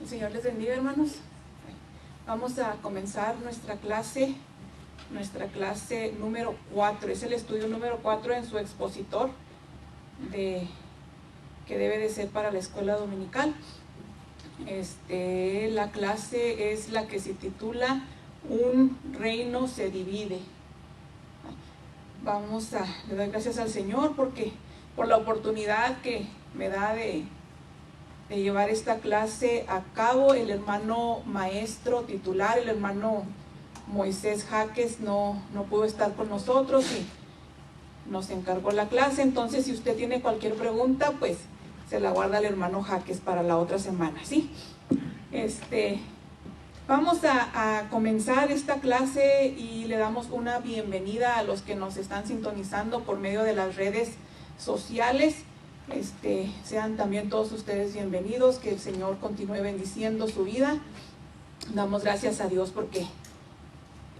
El Señor les bendiga, hermanos. Vamos a comenzar nuestra clase número 4. Es el estudio número 4 en su expositor que debe de ser para la escuela dominical. La clase es la que se titula Un reino se divide. Le doy gracias al Señor por la oportunidad que me da de llevar esta clase a cabo. El hermano maestro titular, el hermano Moisés Jaques, no pudo estar con nosotros y nos encargó la clase. Entonces, si usted tiene cualquier pregunta, pues se la guarda el hermano Jaques para la otra semana, ¿sí? Vamos a comenzar esta clase y le damos una bienvenida a los que nos están sintonizando por medio de las redes sociales. Sean también todos ustedes bienvenidos, que el Señor continúe bendiciendo su vida. Damos gracias a Dios porque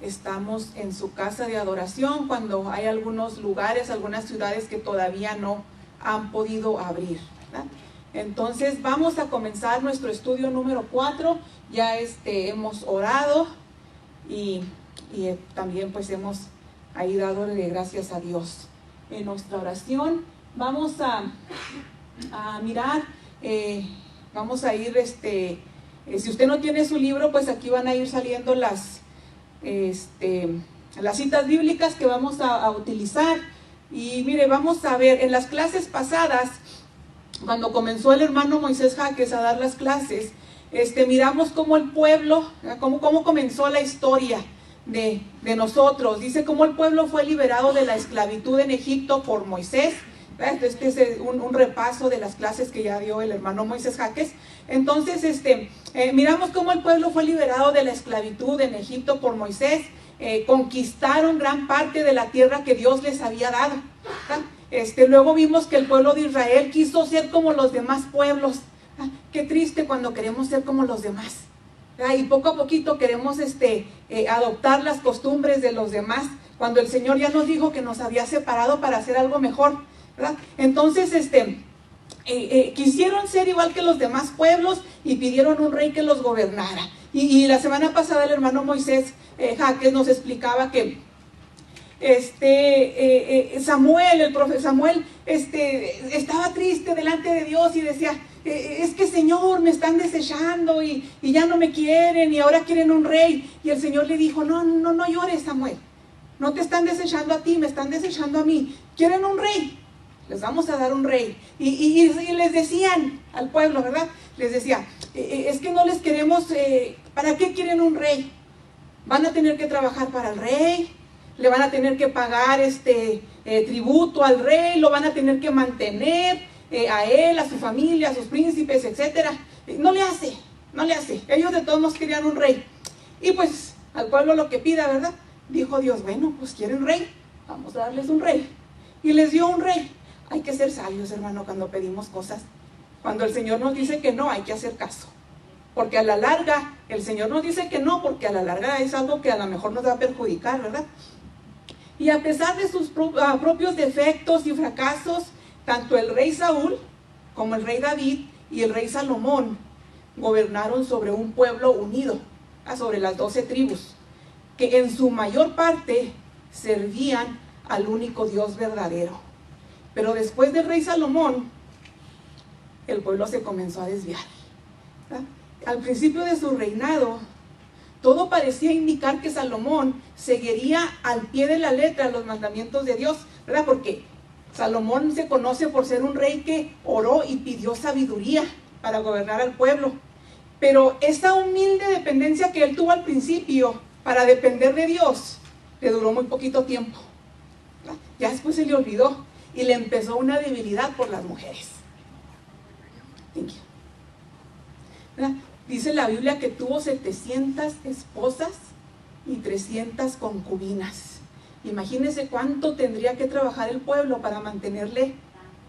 estamos en su casa de adoración cuando hay algunos lugares, algunas ciudades que todavía no han podido abrir, ¿verdad? Entonces vamos a comenzar nuestro estudio número 4. Ya hemos orado y también pues hemos ahí dado gracias a Dios en nuestra oración. Vamos a mirar, vamos a ir, si usted no tiene su libro, pues aquí van a ir saliendo las citas bíblicas que vamos a utilizar. Y mire, vamos a ver, en las clases pasadas, cuando comenzó el hermano Moisés Jaques a dar las clases, miramos cómo el pueblo, cómo comenzó la historia de nosotros. Dice cómo el pueblo fue liberado de la esclavitud en Egipto por Moisés. Este es un repaso de las clases que ya dio el hermano Moisés Jaques. Entonces, miramos cómo el pueblo fue liberado de la esclavitud en Egipto por Moisés. Conquistaron gran parte de la tierra que Dios les había dado. Luego vimos que el pueblo de Israel quiso ser como los demás pueblos. Qué triste cuando queremos ser como los demás. Y poco a poquito queremos adoptar las costumbres de los demás, cuando el Señor ya nos dijo que nos había separado para hacer algo mejor, ¿verdad? Entonces, quisieron ser igual que los demás pueblos y pidieron un rey que los gobernara. Y la semana pasada el hermano Moisés Jaques nos explicaba que el profeta Samuel, estaba triste delante de Dios y decía, es que Señor, me están desechando y ya no me quieren y ahora quieren un rey. Y el Señor le dijo, no llores, Samuel, no te están desechando a ti, me están desechando a mí. ¿Quieren un rey? Les vamos a dar un rey. Y les decían al pueblo, ¿verdad? Les decía, es que no les queremos, ¿para qué quieren un rey? Van a tener que trabajar para el rey, le van a tener que pagar tributo al rey, lo van a tener que mantener a él, a su familia, a sus príncipes, etcétera. No le hace. Ellos de todos modos querían un rey. Y pues al pueblo lo que pida, ¿verdad? Dijo Dios, bueno, pues quieren rey, vamos a darles un rey. Y les dio un rey. Hay que ser sabios, hermano, cuando pedimos cosas. Cuando el Señor nos dice que no, hay que hacer caso. Porque a la larga, el Señor nos dice que no, porque a la larga es algo que a lo mejor nos va a perjudicar, ¿verdad? Y a pesar de sus propios defectos y fracasos, tanto el rey Saúl como el rey David y el rey Salomón gobernaron sobre un pueblo unido, sobre las 12 tribus, que en su mayor parte servían al único Dios verdadero. Pero después del rey Salomón, el pueblo se comenzó a desviar, ¿verdad? Al principio de su reinado, todo parecía indicar que Salomón seguiría al pie de la letra los mandamientos de Dios, ¿verdad? Porque Salomón se conoce por ser un rey que oró y pidió sabiduría para gobernar al pueblo. Pero esa humilde dependencia que él tuvo al principio para depender de Dios, le duró muy poquito tiempo, ¿verdad? Ya después se le olvidó y le empezó una debilidad por las mujeres. ¿Verdad? Dice la Biblia que tuvo 700 esposas y 300 concubinas. Imagínense cuánto tendría que trabajar el pueblo para mantenerle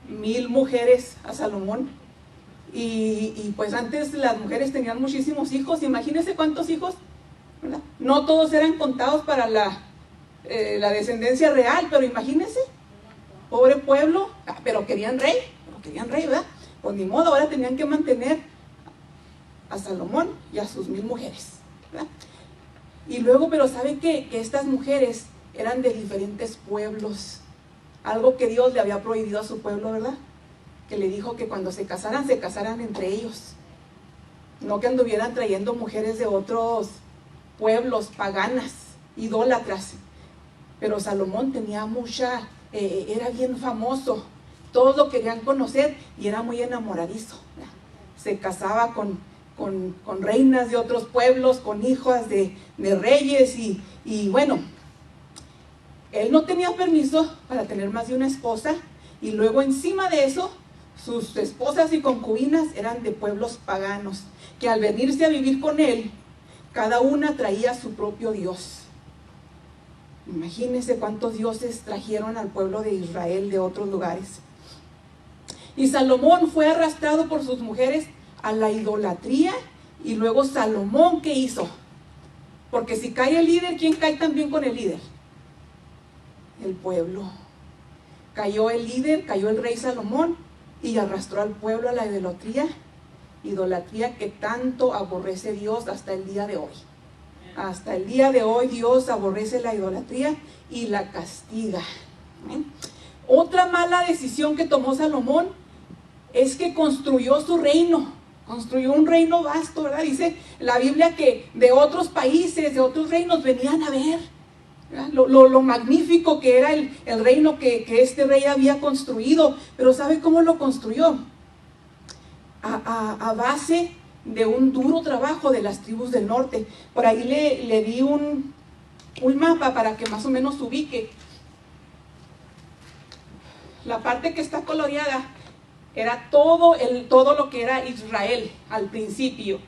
1000 mujeres a Salomón. Y pues antes las mujeres tenían muchísimos hijos. Imagínense cuántos hijos, ¿verdad? No todos eran contados para la descendencia real, pero imagínense, pobre pueblo, pero querían rey, ¿verdad? Pues ni modo, ahora tenían que mantener a Salomón y a sus 1000 mujeres, ¿verdad? Y luego, pero ¿sabe qué? Que estas mujeres eran de diferentes pueblos. Algo que Dios le había prohibido a su pueblo, ¿verdad? Que le dijo que cuando se casaran entre ellos. No que anduvieran trayendo mujeres de otros pueblos paganas, idólatras. Pero Salomón tenía mucha, era bien famoso. Todos lo querían conocer y era muy enamoradizo, ¿verdad? Se casaba con reinas de otros pueblos, con hijas de reyes y bueno, él no tenía permiso para tener más de una esposa, y luego encima de eso, sus esposas y concubinas eran de pueblos paganos, que al venirse a vivir con él, cada una traía su propio dios. Imagínense cuántos dioses trajeron al pueblo de Israel de otros lugares. Y Salomón fue arrastrado por sus mujeres a la idolatría, y luego Salomón, ¿qué hizo? Porque si cae el líder, ¿quién cae también con el líder? El pueblo. Cayó el líder, cayó el rey Salomón y arrastró al pueblo a la idolatría que tanto aborrece Dios hasta el día de hoy. Hasta el día de hoy Dios aborrece la idolatría y la castiga. ¿Eh? Otra mala decisión que tomó Salomón es que construyó su reino. Construyó un reino vasto, ¿verdad? Dice la Biblia que de otros países, de otros reinos venían a ver lo magnífico que era el reino que este rey había construido. Pero ¿sabe cómo lo construyó? A base de un duro trabajo de las tribus del norte. Por ahí le di un mapa para que más o menos ubique. La parte que está coloreada era todo lo que era Israel al principio,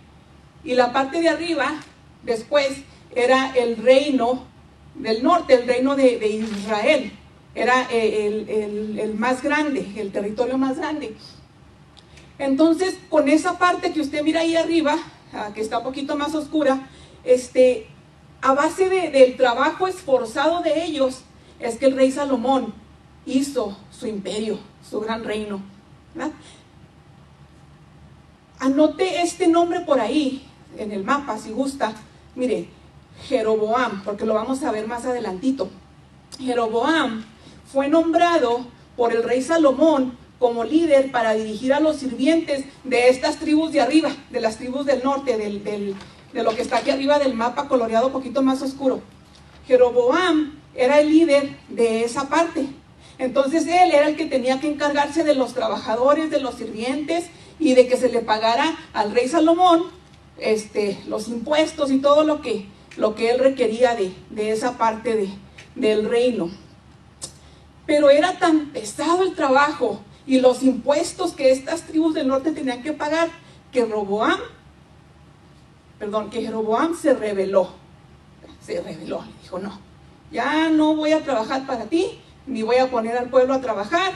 y la parte de arriba después era el reino del norte, el reino de Israel. Era el más grande, el territorio más grande. Entonces, con esa parte que usted mira ahí arriba, que está un poquito más oscura, a base del trabajo esforzado de ellos, es que el rey Salomón hizo su imperio, su gran reino, ¿verdad? Anote este nombre por ahí en el mapa si gusta. Mire, Jeroboam, porque lo vamos a ver más adelantito. Jeroboam fue nombrado por el rey Salomón como líder para dirigir a los sirvientes de estas tribus de arriba, de las tribus del norte, de lo que está aquí arriba del mapa coloreado un poquito más oscuro. Jeroboam era el líder de esa parte. Entonces él era el que tenía que encargarse de los trabajadores, de los sirvientes, y de que se le pagara al rey Salomón los impuestos y todo lo que él requería de esa parte del reino. Pero era tan pesado el trabajo y los impuestos que estas tribus del norte tenían que pagar, que Jeroboam se rebeló. Le dijo: no, ya no voy a trabajar para ti, ni voy a poner al pueblo a trabajar.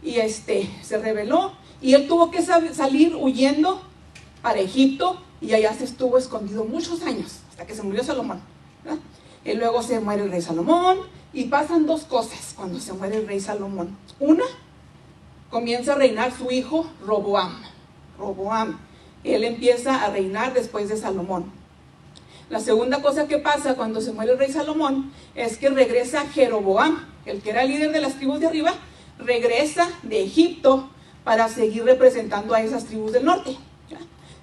Y se rebeló, y él tuvo que salir huyendo para Egipto, y allá se estuvo escondido muchos años, hasta que se murió Salomón, ¿verdad? Y luego se muere el rey Salomón, y pasan dos cosas cuando se muere el rey Salomón. Una, comienza a reinar su hijo Roboam. Él empieza a reinar después de Salomón. La segunda cosa que pasa cuando se muere el rey Salomón es que regresa Jeroboam, el que era líder de las tribus de arriba, regresa de Egipto para seguir representando a esas tribus del norte.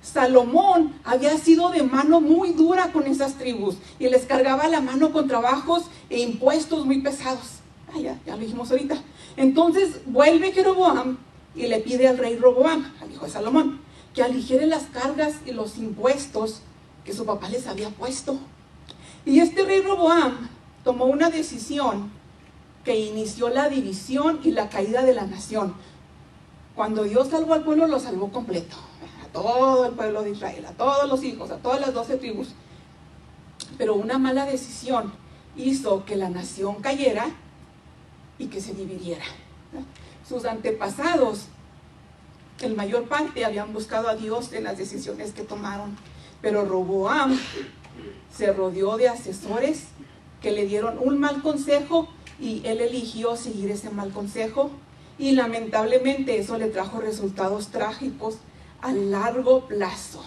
Salomón había sido de mano muy dura con esas tribus y les cargaba la mano con trabajos e impuestos muy pesados. Ya lo dijimos ahorita. Entonces vuelve Jeroboam y le pide al rey Roboam, al hijo de Salomón, que aligere las cargas y los impuestos que su papá les había puesto. Y este rey Roboam tomó una decisión que inició la división y la caída de la nación. Cuando Dios salvó al pueblo, lo salvó completo, a todo el pueblo de Israel, a todos los hijos, a todas las 12 tribus. Pero una mala decisión hizo que la nación cayera y que se dividiera. Sus antepasados, en mayor parte, habían buscado a Dios en las decisiones que tomaron, pero Roboam se rodeó de asesores que le dieron un mal consejo, y él eligió seguir ese mal consejo, y lamentablemente eso le trajo resultados trágicos a largo plazo.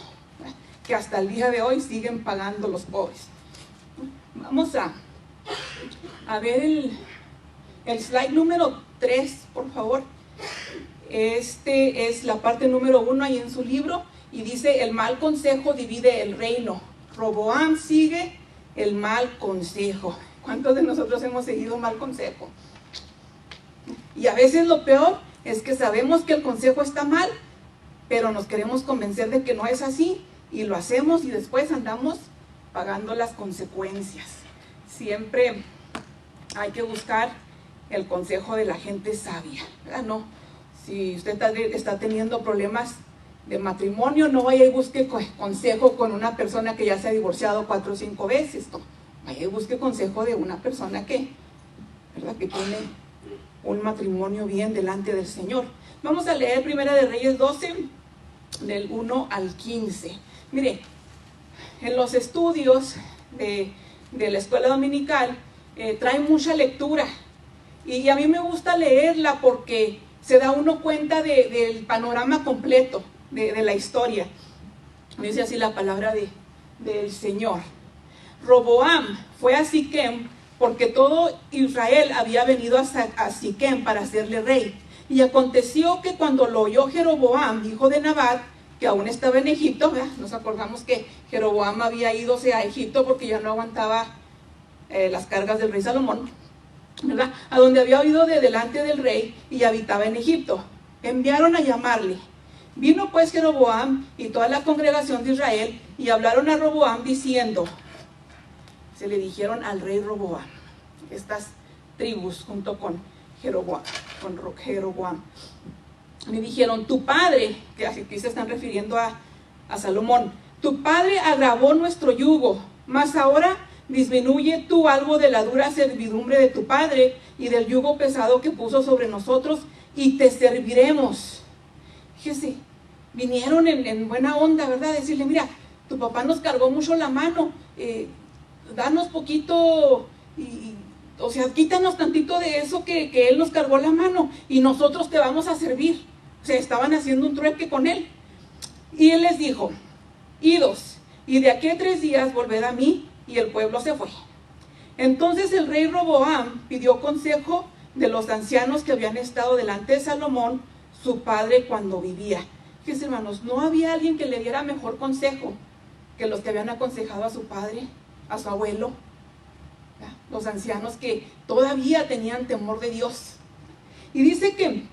que hasta el día de hoy siguen pagando los pobres. Vamos a ver el slide número 3, por favor. Este es la parte número 1 ahí en su libro, y dice: el mal consejo divide el reino. Roboam sigue el mal consejo. ¿Cuántos de nosotros hemos seguido mal consejo? Y a veces lo peor es que sabemos que el consejo está mal, pero nos queremos convencer de que no es así, y lo hacemos y después andamos pagando las consecuencias. Siempre hay que buscar el consejo de la gente sabia, ¿verdad? No, si usted está teniendo problemas de matrimonio, no vaya y busque consejo con una persona que ya se ha divorciado 4 o 5 veces, no. Vaya y busque consejo de una persona que, ¿verdad?, que tiene un matrimonio bien delante del Señor. Vamos a leer Primera de Reyes 12, del 1 al 15. Mire, en los estudios de la escuela dominical traen mucha lectura, y a mí me gusta leerla porque se da uno cuenta del panorama completo de la historia. Dice así la palabra del Señor: Roboam fue a Siquem porque todo Israel había venido a Siquem para hacerle rey. Y aconteció que cuando lo oyó Jeroboam, hijo de Nabat, que aún estaba en Egipto, ¿verdad? Nos acordamos que Jeroboam había ido a Egipto porque ya no aguantaba las cargas del rey Salomón, ¿verdad?, a donde había huido de delante del rey y habitaba en Egipto. Enviaron a llamarle. Vino pues Jeroboam y toda la congregación de Israel y hablaron a Roboam diciendo, se le dijeron al rey Roboam, estas tribus junto con Jeroboam, le dijeron: tu padre, que aquí se están refiriendo a Salomón, tu padre agravó nuestro yugo, mas ahora disminuye tú algo de la dura servidumbre de tu padre y del yugo pesado que puso sobre nosotros, y te serviremos. Fíjese, vinieron en buena onda, ¿verdad? Decirle: mira, tu papá nos cargó mucho la mano, danos poquito, o sea, quítanos tantito de eso que él nos cargó la mano, y nosotros te vamos a servir. O sea, estaban haciendo un trueque con él. Y él les dijo: idos, y de aquí a 3 días volved a mí. Y el pueblo se fue. Entonces el rey Roboam pidió consejo de los ancianos que habían estado delante de Salomón, su padre, cuando vivía. Fíjense, hermanos, no había alguien que le diera mejor consejo que los que habían aconsejado a su padre, a su abuelo, ¿verdad? Los ancianos que todavía tenían temor de Dios. Y dice que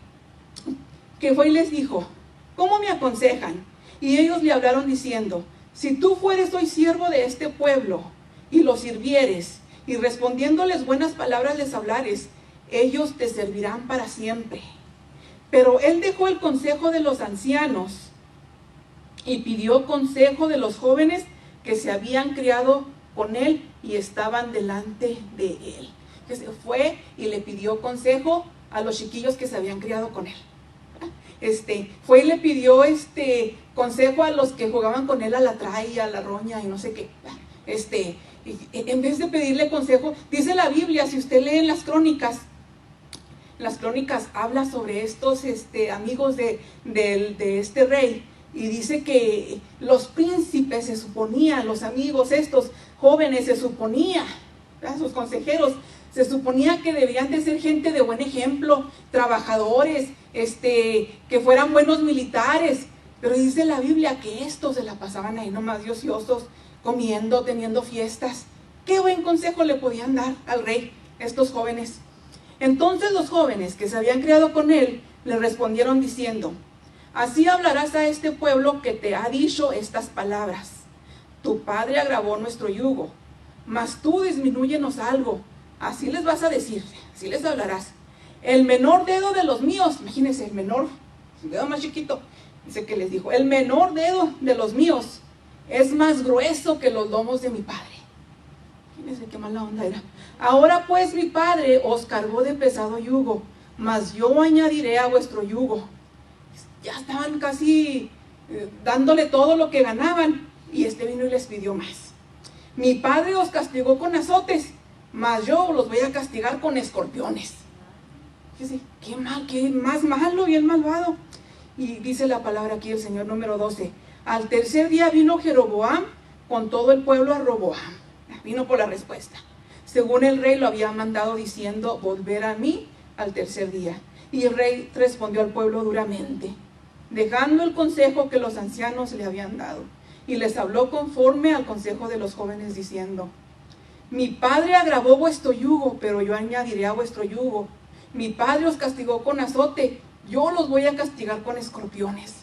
fue y les dijo: ¿cómo me aconsejan? Y ellos le hablaron diciendo: si tú fueres hoy siervo de este pueblo y los sirvieres, y respondiéndoles buenas palabras les hablares, ellos te servirán para siempre. Pero él dejó el consejo de los ancianos y pidió consejo de los jóvenes que se habían criado con él y estaban delante de él. Que se fue y le pidió consejo a los chiquillos que se habían criado con él. Fue y le pidió consejo a los que jugaban con él a la traya, a la roña y no sé qué. En vez de pedirle consejo, dice la Biblia, si usted lee en las crónicas habla sobre estos amigos de este rey, y dice que los príncipes se suponía, los amigos estos jóvenes se suponía, ¿verdad?, sus consejeros, se suponía que debían de ser gente de buen ejemplo, trabajadores, que fueran buenos militares, pero dice la Biblia que estos se la pasaban ahí nomás de ociosos, comiendo, teniendo fiestas. ¿Qué buen consejo le podían dar al rey estos jóvenes? Entonces los jóvenes que se habían criado con él le respondieron diciendo: así hablarás a este pueblo que te ha dicho estas palabras: tu padre agravó nuestro yugo, mas tú disminúyenos algo. Así les vas a decir, así les hablarás: el menor dedo de los míos, imagínense, el dedo más chiquito, dice que les dijo: el menor dedo de los míos es más grueso que los lomos de mi padre. Fíjense qué mala onda era. Ahora pues mi padre os cargó de pesado yugo, mas yo añadiré a vuestro yugo. Ya estaban casi dándole todo lo que ganaban, y vino y les pidió más. Mi padre os castigó con azotes, mas yo los voy a castigar con escorpiones. Fíjense, qué más malo, bien malvado. Y dice la palabra aquí el Señor número 12: Al tercer día vino Jeroboam con todo el pueblo a Roboam. Vino por la respuesta. Según el rey lo había mandado diciendo, volver a mí al tercer día. Y el rey respondió al pueblo duramente, dejando el consejo que los ancianos le habían dado. Y les habló conforme al consejo de los jóvenes diciendo, mi padre agravó vuestro yugo, pero yo añadiré a vuestro yugo. Mi padre os castigó con azote, yo los voy a castigar con escorpiones.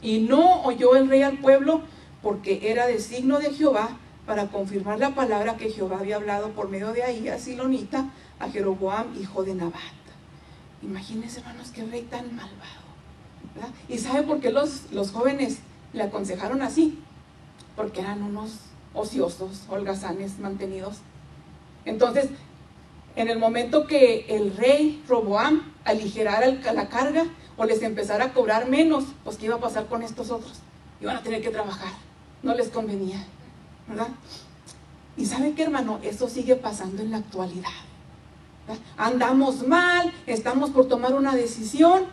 Y no oyó el rey al pueblo, porque era designo de Jehová, para confirmar la palabra que Jehová había hablado por medio de Ahías Silonita a Jeroboam, hijo de Nabat. Imagínense, hermanos, qué rey tan malvado, ¿verdad? ¿Y sabe por qué los jóvenes le aconsejaron así? Porque eran unos ociosos, holgazanes, mantenidos. Entonces, en el momento que el rey Roboam aligerara la carga o les empezara a cobrar menos, pues ¿qué iba a pasar con estos otros? Iban a tener que trabajar, no les convenía, ¿verdad? Y ¿sabe qué, hermano? Eso sigue pasando en la actualidad, ¿verdad? Andamos mal, estamos por tomar una decisión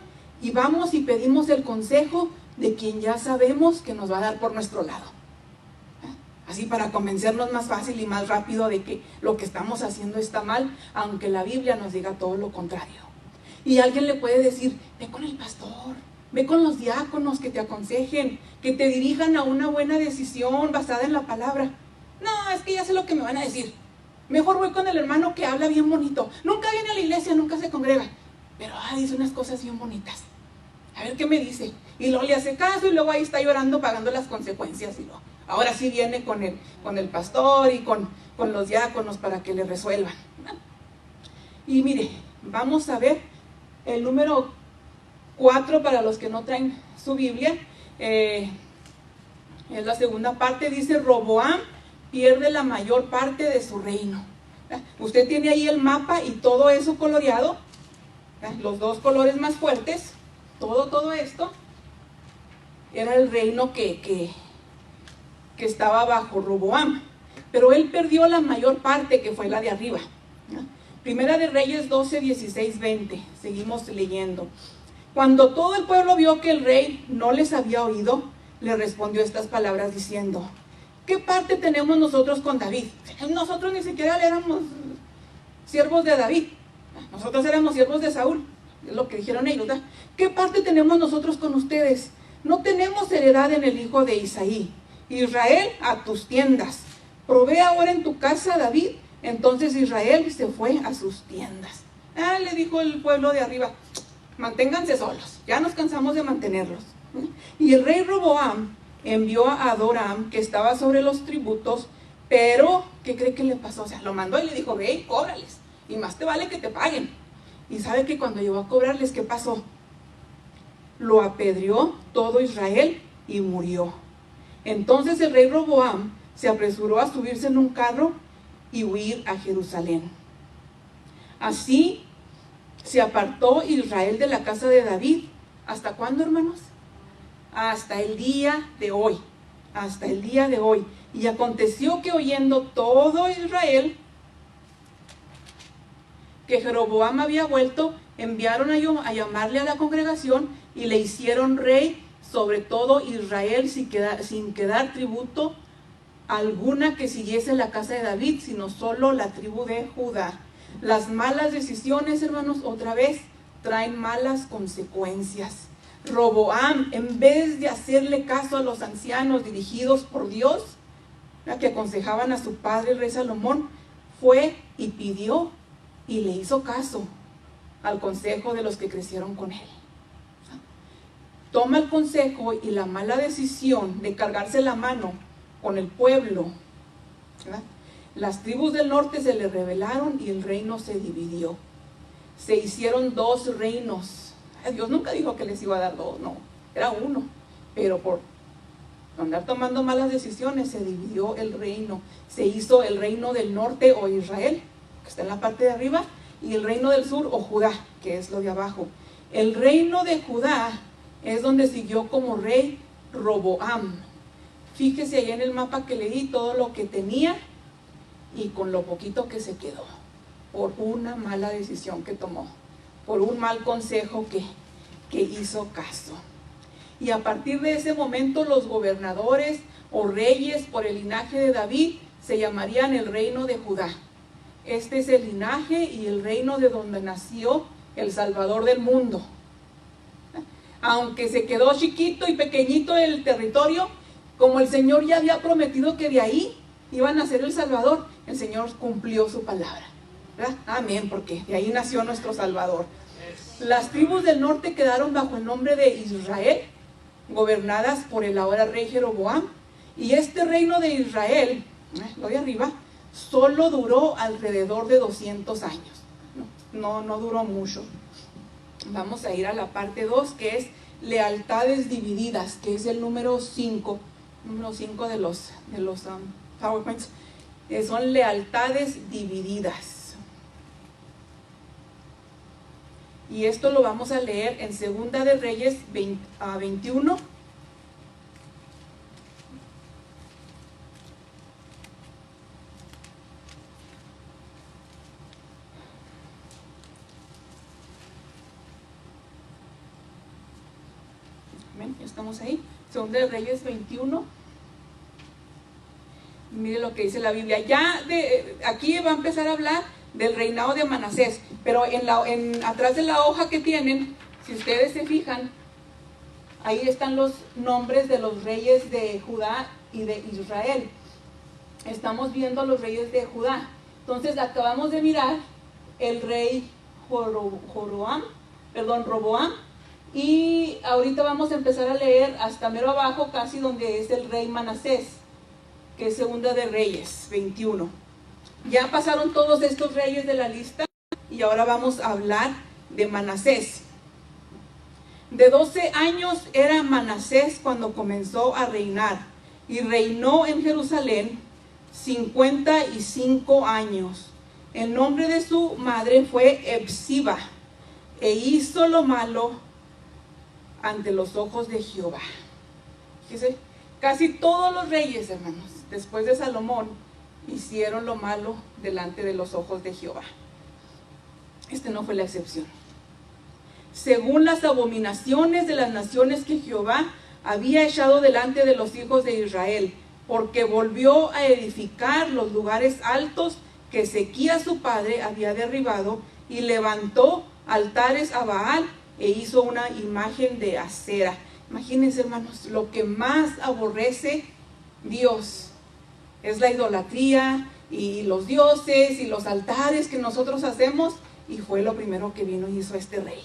y vamos y pedimos el consejo de quien ya sabemos que nos va a dar por nuestro lado, ¿verdad? Así para convencernos más fácil y más rápido de que lo que estamos haciendo está mal, aunque la Biblia nos diga todo lo contrario. Y alguien le puede decir, ve con el pastor, ve con los diáconos que te aconsejen, que te dirijan a una buena decisión basada en la palabra. No, es que ya sé lo que me van a decir. Mejor voy con el hermano que habla bien bonito. Nunca viene a la iglesia, nunca se congrega, pero dice unas cosas bien bonitas. A ver qué me dice. Y luego le hace caso y luego ahí está llorando, pagando las consecuencias. Y luego, ahora sí viene con el pastor y con los diáconos para que le resuelvan. Y mire, vamos a ver el número 4 para los que no traen su Biblia. Es la segunda parte, dice Roboam pierde la mayor parte de su reino. Usted tiene ahí el mapa y todo eso coloreado, los dos colores más fuertes, todo esto era el reino que estaba bajo Roboam, pero él perdió la mayor parte, que fue la de arriba. Primera de Reyes 12, 16, 20, seguimos leyendo. Cuando todo el pueblo vio que el rey no les había oído, le respondió estas palabras diciendo, ¿qué parte tenemos nosotros con David? Nosotros ni siquiera éramos siervos de David, nosotros éramos siervos de Saúl, es lo que dijeron ellos, ¿verdad? ¿Qué parte tenemos nosotros con ustedes? No tenemos heredad en el hijo de Isaí. Israel, a tus tiendas. Provee ahora en tu casa, David. Entonces Israel se fue a sus tiendas. Le dijo el pueblo de arriba, manténganse solos, ya nos cansamos de mantenerlos. Y el rey Roboam envió a Adoram, que estaba sobre los tributos, pero, ¿qué cree que le pasó? O sea, lo mandó y le dijo, ve y cóbrales, y más te vale que te paguen. Y sabe que cuando llegó a cobrarles, ¿qué pasó? Lo apedreó todo Israel y murió. Entonces el rey Roboam se apresuró a subirse en un carro y huir a Jerusalén. Así se apartó Israel de la casa de David. ¿Hasta cuándo, hermanos? Hasta el día de hoy. Hasta el día de hoy. Y aconteció que oyendo todo Israel que Jeroboam había vuelto, enviaron a llamarle a la congregación y le hicieron rey sobre todo Israel sin quedar tributo alguna que siguiese la casa de David, sino solo la tribu de Judá. Las malas decisiones, hermanos, otra vez traen malas consecuencias. Roboam, en vez de hacerle caso a los ancianos dirigidos por Dios, que aconsejaban a su padre el rey Salomón, fue y pidió y le hizo caso al consejo de los que crecieron con él. Toma el consejo y la mala decisión de cargarse la mano con el pueblo, ¿verdad? Las tribus del norte se le rebelaron y el reino se dividió. Se hicieron 2 reinos. Dios nunca dijo que les iba a dar 2, no, era uno. Pero por andar tomando malas decisiones se dividió el reino. Se hizo el reino del norte o Israel, que está en la parte de arriba, y el reino del sur o Judá, que es lo de abajo. El reino de Judá es donde siguió como rey Roboam. Fíjese ahí en el mapa que leí todo lo que tenía y con lo poquito que se quedó, por una mala decisión que tomó, por un mal consejo que hizo caso. Y a partir de ese momento los gobernadores o reyes por el linaje de David se llamarían el reino de Judá. Este es el linaje y el reino de donde nació el Salvador del mundo. Aunque se quedó chiquito y pequeñito el territorio, como el Señor ya había prometido que de ahí iba a nacer el Salvador, el Señor cumplió su palabra, ¿verdad? Amén, porque de ahí nació nuestro Salvador. Las tribus del norte quedaron bajo el nombre de Israel, gobernadas por el ahora rey Jeroboam. Y este reino de Israel, lo de arriba, solo duró alrededor de 200 años. No duró mucho. Vamos a ir a la parte 2, que es lealtades divididas, que es el número 5. Número 5 de los PowerPoints. Son lealtades divididas. Y esto lo vamos a leer en Segunda de Reyes 21. Estamos ahí, Segunda de Reyes 21. Mire lo que dice la Biblia. Aquí va a empezar a hablar del reinado de Manasés, pero atrás de la hoja que tienen, si ustedes se fijan, ahí están los nombres de los reyes de Judá y de Israel. Estamos viendo a los reyes de Judá. Entonces acabamos de mirar el rey Roboam, y ahorita vamos a empezar a leer hasta mero abajo, casi donde es el rey Manasés, que es Segunda de Reyes 21. Ya pasaron todos estos reyes de la lista y ahora vamos a hablar de Manasés. De 12 años era Manasés cuando comenzó a reinar, y reinó en Jerusalén 55 años. El nombre de su madre fue Epsiba, e hizo lo malo ante los ojos de Jehová. Fíjense, casi todos los reyes, hermanos, después de Salomón, hicieron lo malo delante de los ojos de Jehová. Este no fue la excepción. Según las abominaciones de las naciones que Jehová había echado delante de los hijos de Israel, porque volvió a edificar los lugares altos que Ezequías su padre había derribado, y levantó altares a Baal, e hizo una imagen de acera. Imagínense, hermanos, lo que más aborrece Dios es la idolatría y los dioses y los altares que nosotros hacemos, y fue lo primero que vino y hizo este rey.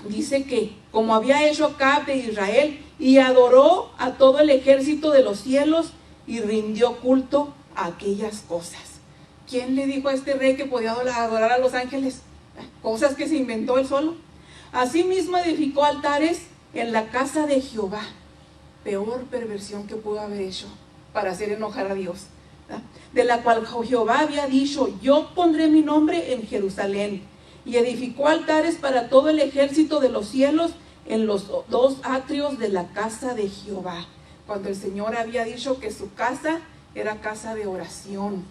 Dice que como había hecho Acab de Israel, y adoró a todo el ejército de los cielos, y rindió culto a aquellas cosas. ¿Quién le dijo a este rey que podía adorar a los ángeles? Cosas que se inventó él solo. Asimismo edificó altares en la casa de Jehová. Peor perversión que pudo haber hecho para hacer enojar a Dios, ¿verdad? De la cual Jehová había dicho: yo pondré mi nombre en Jerusalén. Y edificó altares para todo el ejército de los cielos en los 2 atrios de la casa de Jehová, cuando el Señor había dicho que su casa era casa de oración.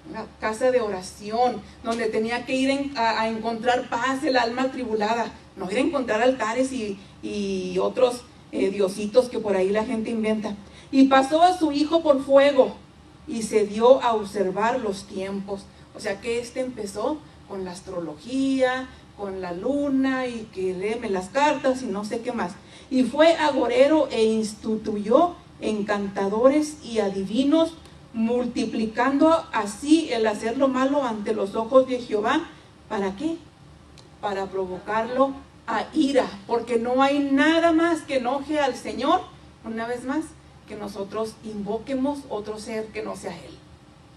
Una casa de oración, donde tenía que ir a encontrar paz el alma atribulada, no ir a encontrar altares y otros diositos que por ahí la gente inventa. Y pasó a su hijo por fuego, y se dio a observar los tiempos. O sea que empezó con la astrología, con la luna, y que léeme las cartas y no sé qué más. Y fue agorero e instituyó encantadores y adivinos, multiplicando así el hacer lo malo ante los ojos de Jehová. ¿Para qué? Para provocarlo a ira, porque no hay nada más que enoje al Señor, una vez más, que nosotros invoquemos otro ser que no sea Él,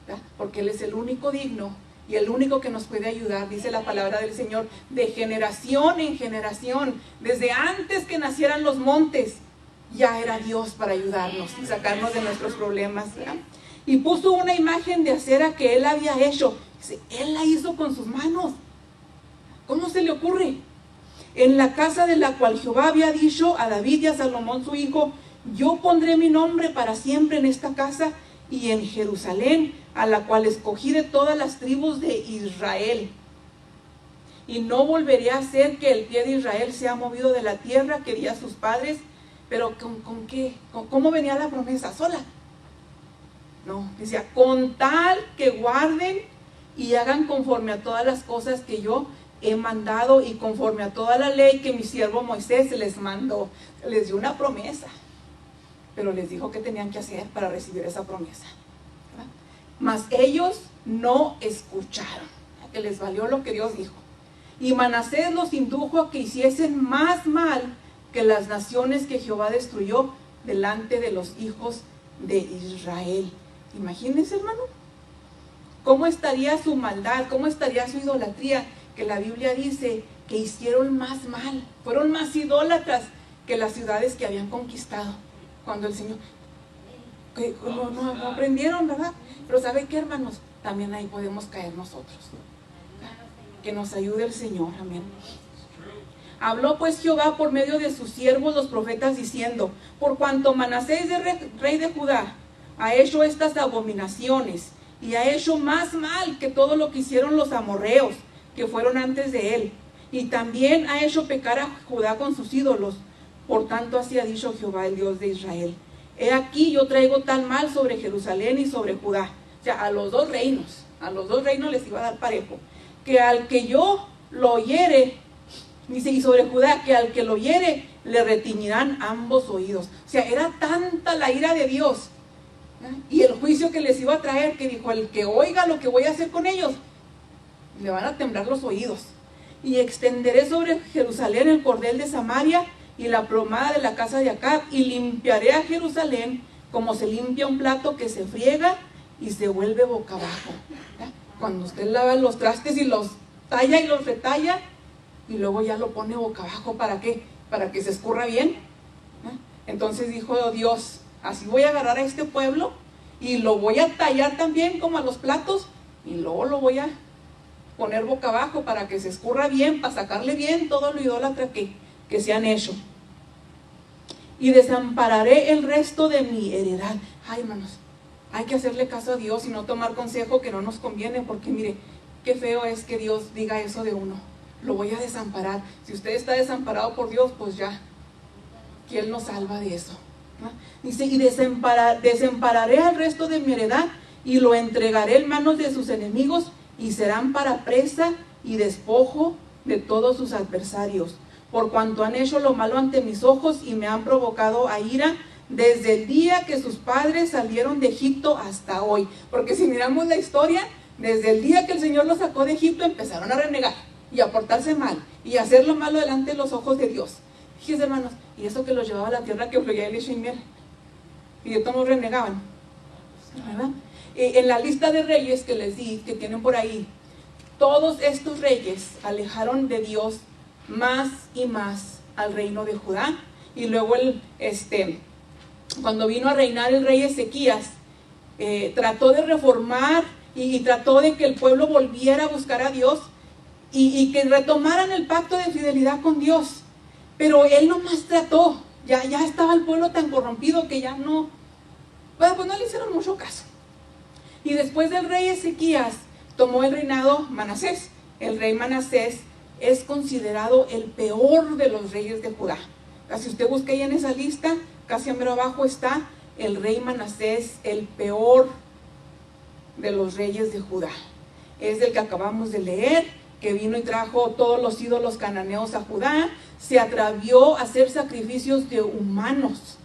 ¿verdad? Porque Él es el único digno y el único que nos puede ayudar. Dice la palabra del Señor: de generación en generación, desde antes que nacieran los montes, ya era Dios para ayudarnos y sacarnos de nuestros problemas, ¿verdad? Y puso una imagen de acera que él había hecho. Dice, él la hizo con sus manos. ¿Cómo se le ocurre? En la casa de la cual Jehová había dicho a David y a Salomón su hijo: yo pondré mi nombre para siempre en esta casa y en Jerusalén, a la cual escogí de todas las tribus de Israel. y no volveré a hacer que el pie de Israel sea movido de la tierra que di a sus padres. Pero ¿con qué? ¿Cómo venía la promesa? ¿Sola? No, decía, con tal que guarden y hagan conforme a todas las cosas que yo he mandado y conforme a toda la ley que mi siervo Moisés les mandó. Les dio una promesa, pero les dijo qué tenían que hacer para recibir esa promesa. ¿Verdad? Mas ellos no escucharon, que les valió lo que Dios dijo. Y Manasés los indujo a que hiciesen más mal que las naciones que Jehová destruyó delante de los hijos de Israel. Imagínense, hermano, cómo estaría su maldad, cómo estaría su idolatría, que la Biblia dice que hicieron más mal, fueron más idólatras que las ciudades que habían conquistado, cuando el Señor, que no aprendieron, ¿verdad? Pero ¿sabe qué, hermanos? También ahí podemos caer nosotros. Que nos ayude el Señor, amén. Habló pues Jehová por medio de sus siervos los profetas diciendo, por cuanto Manasés, rey de Judá, ha hecho estas abominaciones y ha hecho más mal que todo lo que hicieron los amorreos que fueron antes de él, y también ha hecho pecar a Judá con sus ídolos. Por tanto así ha dicho Jehová, el Dios de Israel: he aquí yo traigo tal mal sobre Jerusalén y sobre Judá. O sea, a los dos reinos les iba a dar parejo, que al que yo lo oyere, dice, y sobre Judá, que al que lo oyere le retiñirán ambos oídos. O sea, era tanta la ira de Dios, ¿ya? Y el juicio que les iba a traer, que dijo, el que oiga lo que voy a hacer con ellos, le van a temblar los oídos. Y extenderé sobre Jerusalén el cordel de Samaria y la plomada de la casa de Acab, y limpiaré a Jerusalén como se limpia un plato que se friega y se vuelve boca abajo. ¿Ya? Cuando usted lava los trastes y los talla y los retalla, y luego ya lo pone boca abajo, ¿para qué? Para que se escurra bien. ¿Ya? Entonces dijo Dios, así voy a agarrar a este pueblo y lo voy a tallar también como a los platos, y luego lo voy a poner boca abajo para que se escurra bien, para sacarle bien todo lo idólatra que se han hecho. Y desampararé el resto de mi heredad. Ay, hermanos, hay que hacerle caso a Dios y no tomar consejo que no nos conviene, porque mire, qué feo es que Dios diga eso de uno. Lo voy a desamparar. Si usted está desamparado por Dios, pues ya, que Él nos salva de eso, ¿no? Dice, y desampararé al resto de mi heredad y lo entregaré en manos de sus enemigos, y serán para presa y despojo de todos sus adversarios, por cuanto han hecho lo malo ante mis ojos y me han provocado a ira desde el día que sus padres salieron de Egipto hasta hoy. Porque si miramos la historia, desde el día que el Señor los sacó de Egipto, empezaron a renegar y a portarse mal y a hacer lo malo delante de los ojos de Dios. Fíjense, hermanos, y eso que los llevaba a la tierra que fluía leche y miel, y de todos renegaban, ¿verdad? En la lista de reyes que les di, que tienen por ahí, todos estos reyes alejaron de Dios más y más al reino de Judá. Y luego cuando vino a reinar el rey Ezequías, trató de reformar y trató de que el pueblo volviera a buscar a Dios y que retomaran el pacto de fidelidad con Dios. Pero él nomás trató, ya estaba el pueblo tan corrompido que ya no, bueno, pues no le hicieron mucho caso. Y después del rey Ezequías tomó el reinado Manasés. El rey Manasés es considerado el peor de los reyes de Judá. Si usted busca ahí en esa lista, casi a mero abajo está el rey Manasés, el peor de los reyes de Judá. Es del que acabamos de leer, que vino y trajo todos los ídolos cananeos a Judá. Se atrevió a hacer sacrificios de humanos.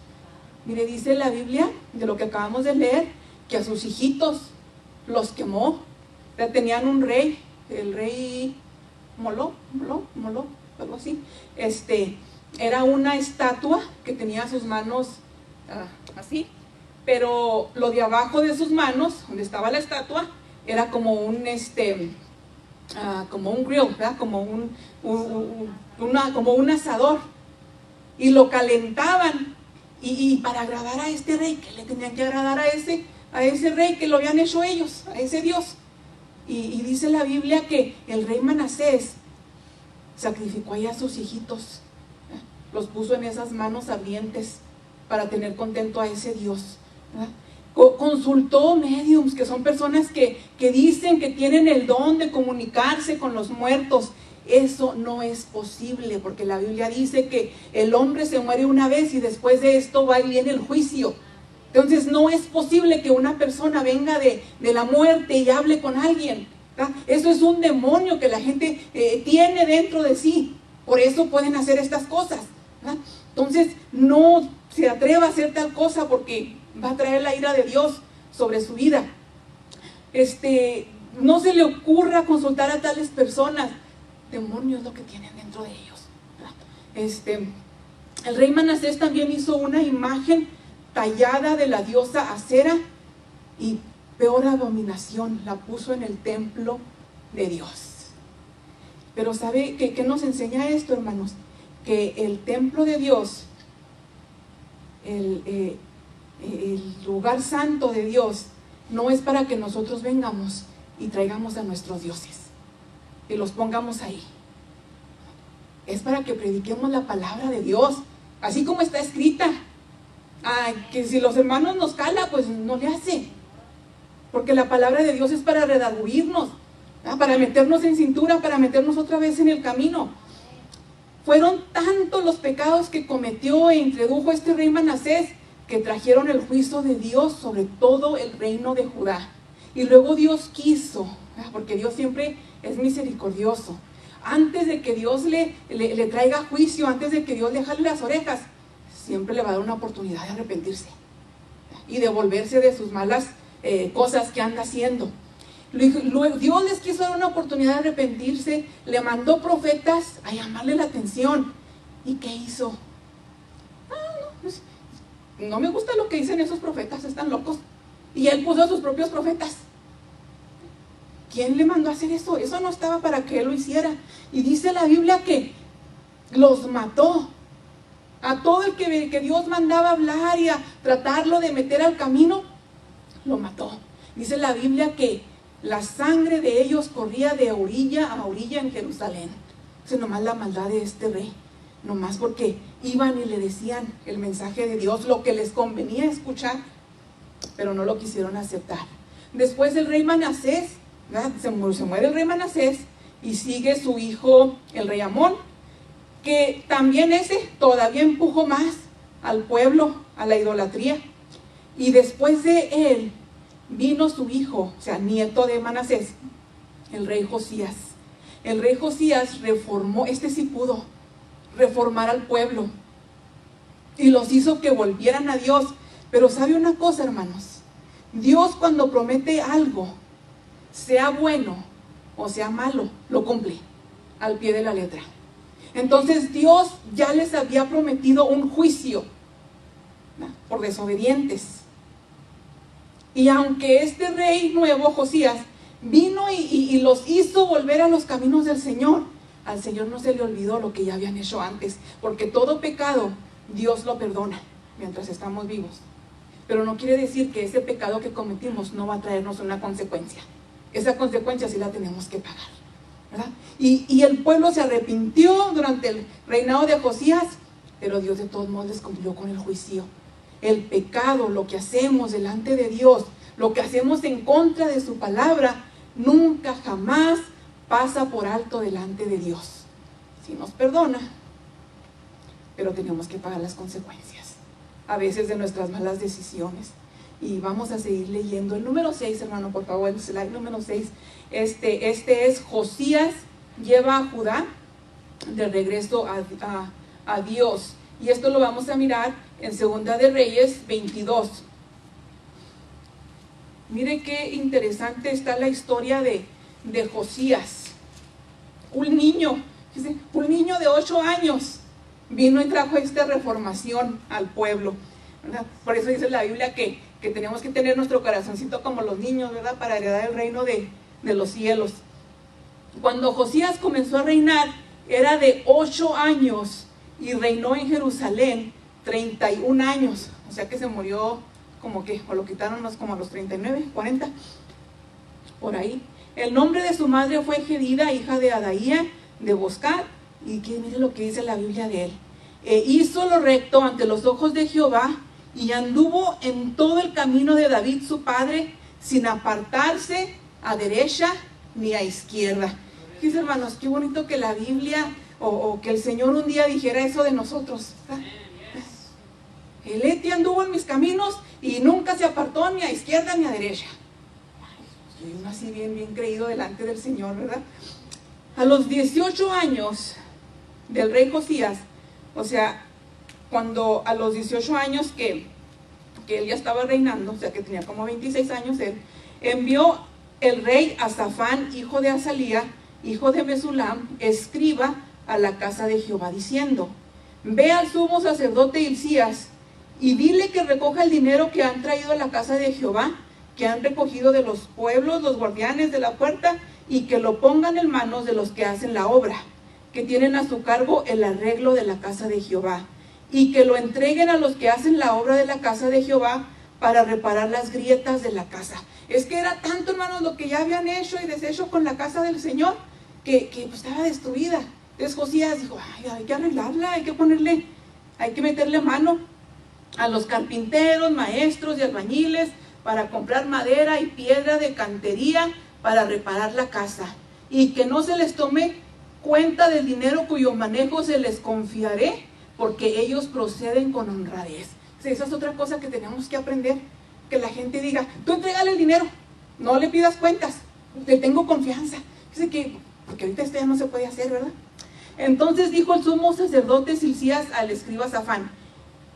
Mire, dice la Biblia, de lo que acabamos de leer, que a sus hijitos los quemó. Ya tenían un rey, el rey Moló, algo así. Era una estatua que tenía sus manos así, pero lo de abajo de sus manos, donde estaba la estatua, era como un grill, ¿verdad? Como un asador, y lo calentaban, y para agradar a este rey, que le tenían que agradar a ese rey que lo habían hecho ellos, a ese Dios. Y dice la Biblia que el rey Manasés sacrificó ahí a sus hijitos, los puso en esas manos ardientes para tener contento a ese Dios, ¿verdad? Consultó médiums, que son personas que dicen que tienen el don de comunicarse con los muertos, Eso no es posible, porque la Biblia dice que el hombre se muere una vez y después de esto va y viene el juicio. Entonces no es posible que una persona venga de la muerte y hable con alguien, ¿verdad? Eso es un demonio que la gente tiene dentro de sí. Por eso pueden hacer estas cosas, ¿verdad? Entonces no se atreva a hacer tal cosa, porque va a traer la ira de Dios sobre su vida. No se le ocurra consultar a tales personas. Demonios es lo que tienen dentro de ellos, ¿verdad? El rey Manasés también hizo una imagen tallada de la diosa Acera, y peor abominación, la puso en el templo de Dios. Pero ¿sabe qué nos enseña esto, hermanos? Que el templo de Dios, el lugar santo de Dios, no es para que nosotros vengamos y traigamos a nuestros dioses y los pongamos ahí. Es para que prediquemos la palabra de Dios, así como está escrita. Que si los hermanos nos cala, pues no le hace, porque la palabra de Dios es para redarguirnos, para meternos en cintura, para meternos otra vez en el camino. Fueron tantos los pecados que cometió e introdujo este rey Manasés, que trajeron el juicio de Dios sobre todo el reino de Judá. Y luego Dios quiso, porque Dios siempre es misericordioso, antes de que Dios le traiga juicio, antes de que Dios le jale las orejas, siempre le va a dar una oportunidad de arrepentirse y de volverse de sus malas cosas que anda haciendo. Luego, Dios les quiso dar una oportunidad de arrepentirse, le mandó profetas a llamarle la atención. ¿Y qué hizo? No me gusta lo que dicen esos profetas, están locos. Y él puso a sus propios profetas. ¿Quién le mandó a hacer eso? Eso no estaba para que él lo hiciera. Y dice la Biblia que los mató. A todo el que Dios mandaba hablar y a tratarlo de meter al camino, lo mató. Dice la Biblia que la sangre de ellos corría de orilla a orilla en Jerusalén. Esa es nomás la maldad de este rey. Nomás porque iban y le decían el mensaje de Dios, lo que les convenía escuchar, pero no lo quisieron aceptar. Después el rey Manasés, se muere el rey Manasés, y sigue su hijo el rey Amón, que también ese todavía empujó más al pueblo a la idolatría. Y después de él vino su hijo, o sea, nieto de Manasés, el rey Josías. El rey Josías reformó, sí pudo reformar al pueblo y los hizo que volvieran a Dios. Pero ¿sabe una cosa, hermanos? Dios, cuando promete algo, sea bueno o sea malo, lo cumple al pie de la letra. Entonces Dios ya les había prometido un juicio por desobedientes. Y aunque este rey nuevo, Josías, vino y los hizo volver a los caminos del Señor, al Señor no se le olvidó lo que ya habían hecho antes, porque todo pecado Dios lo perdona mientras estamos vivos. Pero no quiere decir que ese pecado que cometimos no va a traernos una consecuencia. Esa consecuencia sí la tenemos que pagar, ¿verdad? Y el pueblo se arrepintió durante el reinado de Josías, pero Dios de todos modos les cumplió con el juicio. El pecado, lo que hacemos delante de Dios, lo que hacemos en contra de su palabra, nunca jamás pasa por alto delante de Dios. Sí nos perdona, pero tenemos que pagar las consecuencias, a veces de nuestras malas decisiones. Y vamos a seguir leyendo el número 6, hermano, por favor, el slide número 6. Este es Josías lleva a Judá de regreso a Dios. Y esto lo vamos a mirar en Segunda de Reyes 22. Mire qué interesante está la historia de Josías. Un niño de 8 años vino y trajo esta reformación al pueblo, ¿verdad? Por eso dice la Biblia que tenemos que tener nuestro corazoncito como los niños, ¿verdad? Para heredar el reino de los cielos. Cuando Josías comenzó a reinar, era de 8 años y reinó en Jerusalén 31 años. O sea que se murió o lo quitaron como a los 39, 40, por ahí. El nombre de su madre fue Gedida, hija de Adaía, de Boscat. Y que mire lo que dice la Biblia de él. Hizo lo recto ante los ojos de Jehová y anduvo en todo el camino de David su padre, sin apartarse a derecha ni a izquierda. Fíjense, hermanos, qué bonito que la Biblia o que el Señor un día dijera eso de nosotros, ¿verdad? El Eti anduvo en mis caminos y nunca se apartó ni a izquierda ni a derecha. Y uno así bien creído delante del Señor, ¿verdad? A los 18 años del rey Josías, o sea, cuando a los 18 años que él ya estaba reinando, o sea que tenía como 26 años él, envió el rey a Safán, hijo de Azalía, hijo de Mesulam, escriba a la casa de Jehová, diciendo: ve al sumo sacerdote Hilcías y dile que recoja el dinero que han traído a la casa de Jehová, que han recogido de los pueblos, los guardianes de la puerta, y que lo pongan en manos de los que hacen la obra, que tienen a su cargo el arreglo de la casa de Jehová, y que lo entreguen a los que hacen la obra de la casa de Jehová para reparar las grietas de la casa. Es que era tanto, hermanos, lo que ya habían hecho y deshecho con la casa del Señor, que pues estaba destruida. Entonces Josías dijo: ay, hay que arreglarla, hay que meterle mano a los carpinteros, maestros y albañiles para comprar madera y piedra de cantería para reparar la casa, y que no se les tome cuenta del dinero cuyo manejo se les confiaré, porque ellos proceden con honradez. Esa es otra cosa que tenemos que aprender, que la gente diga: tú entrégale el dinero, no le pidas cuentas, te tengo confianza. Dice que, porque ahorita esto ya no se puede hacer, ¿verdad? Entonces dijo el sumo sacerdote Hilcías al escriba Safán: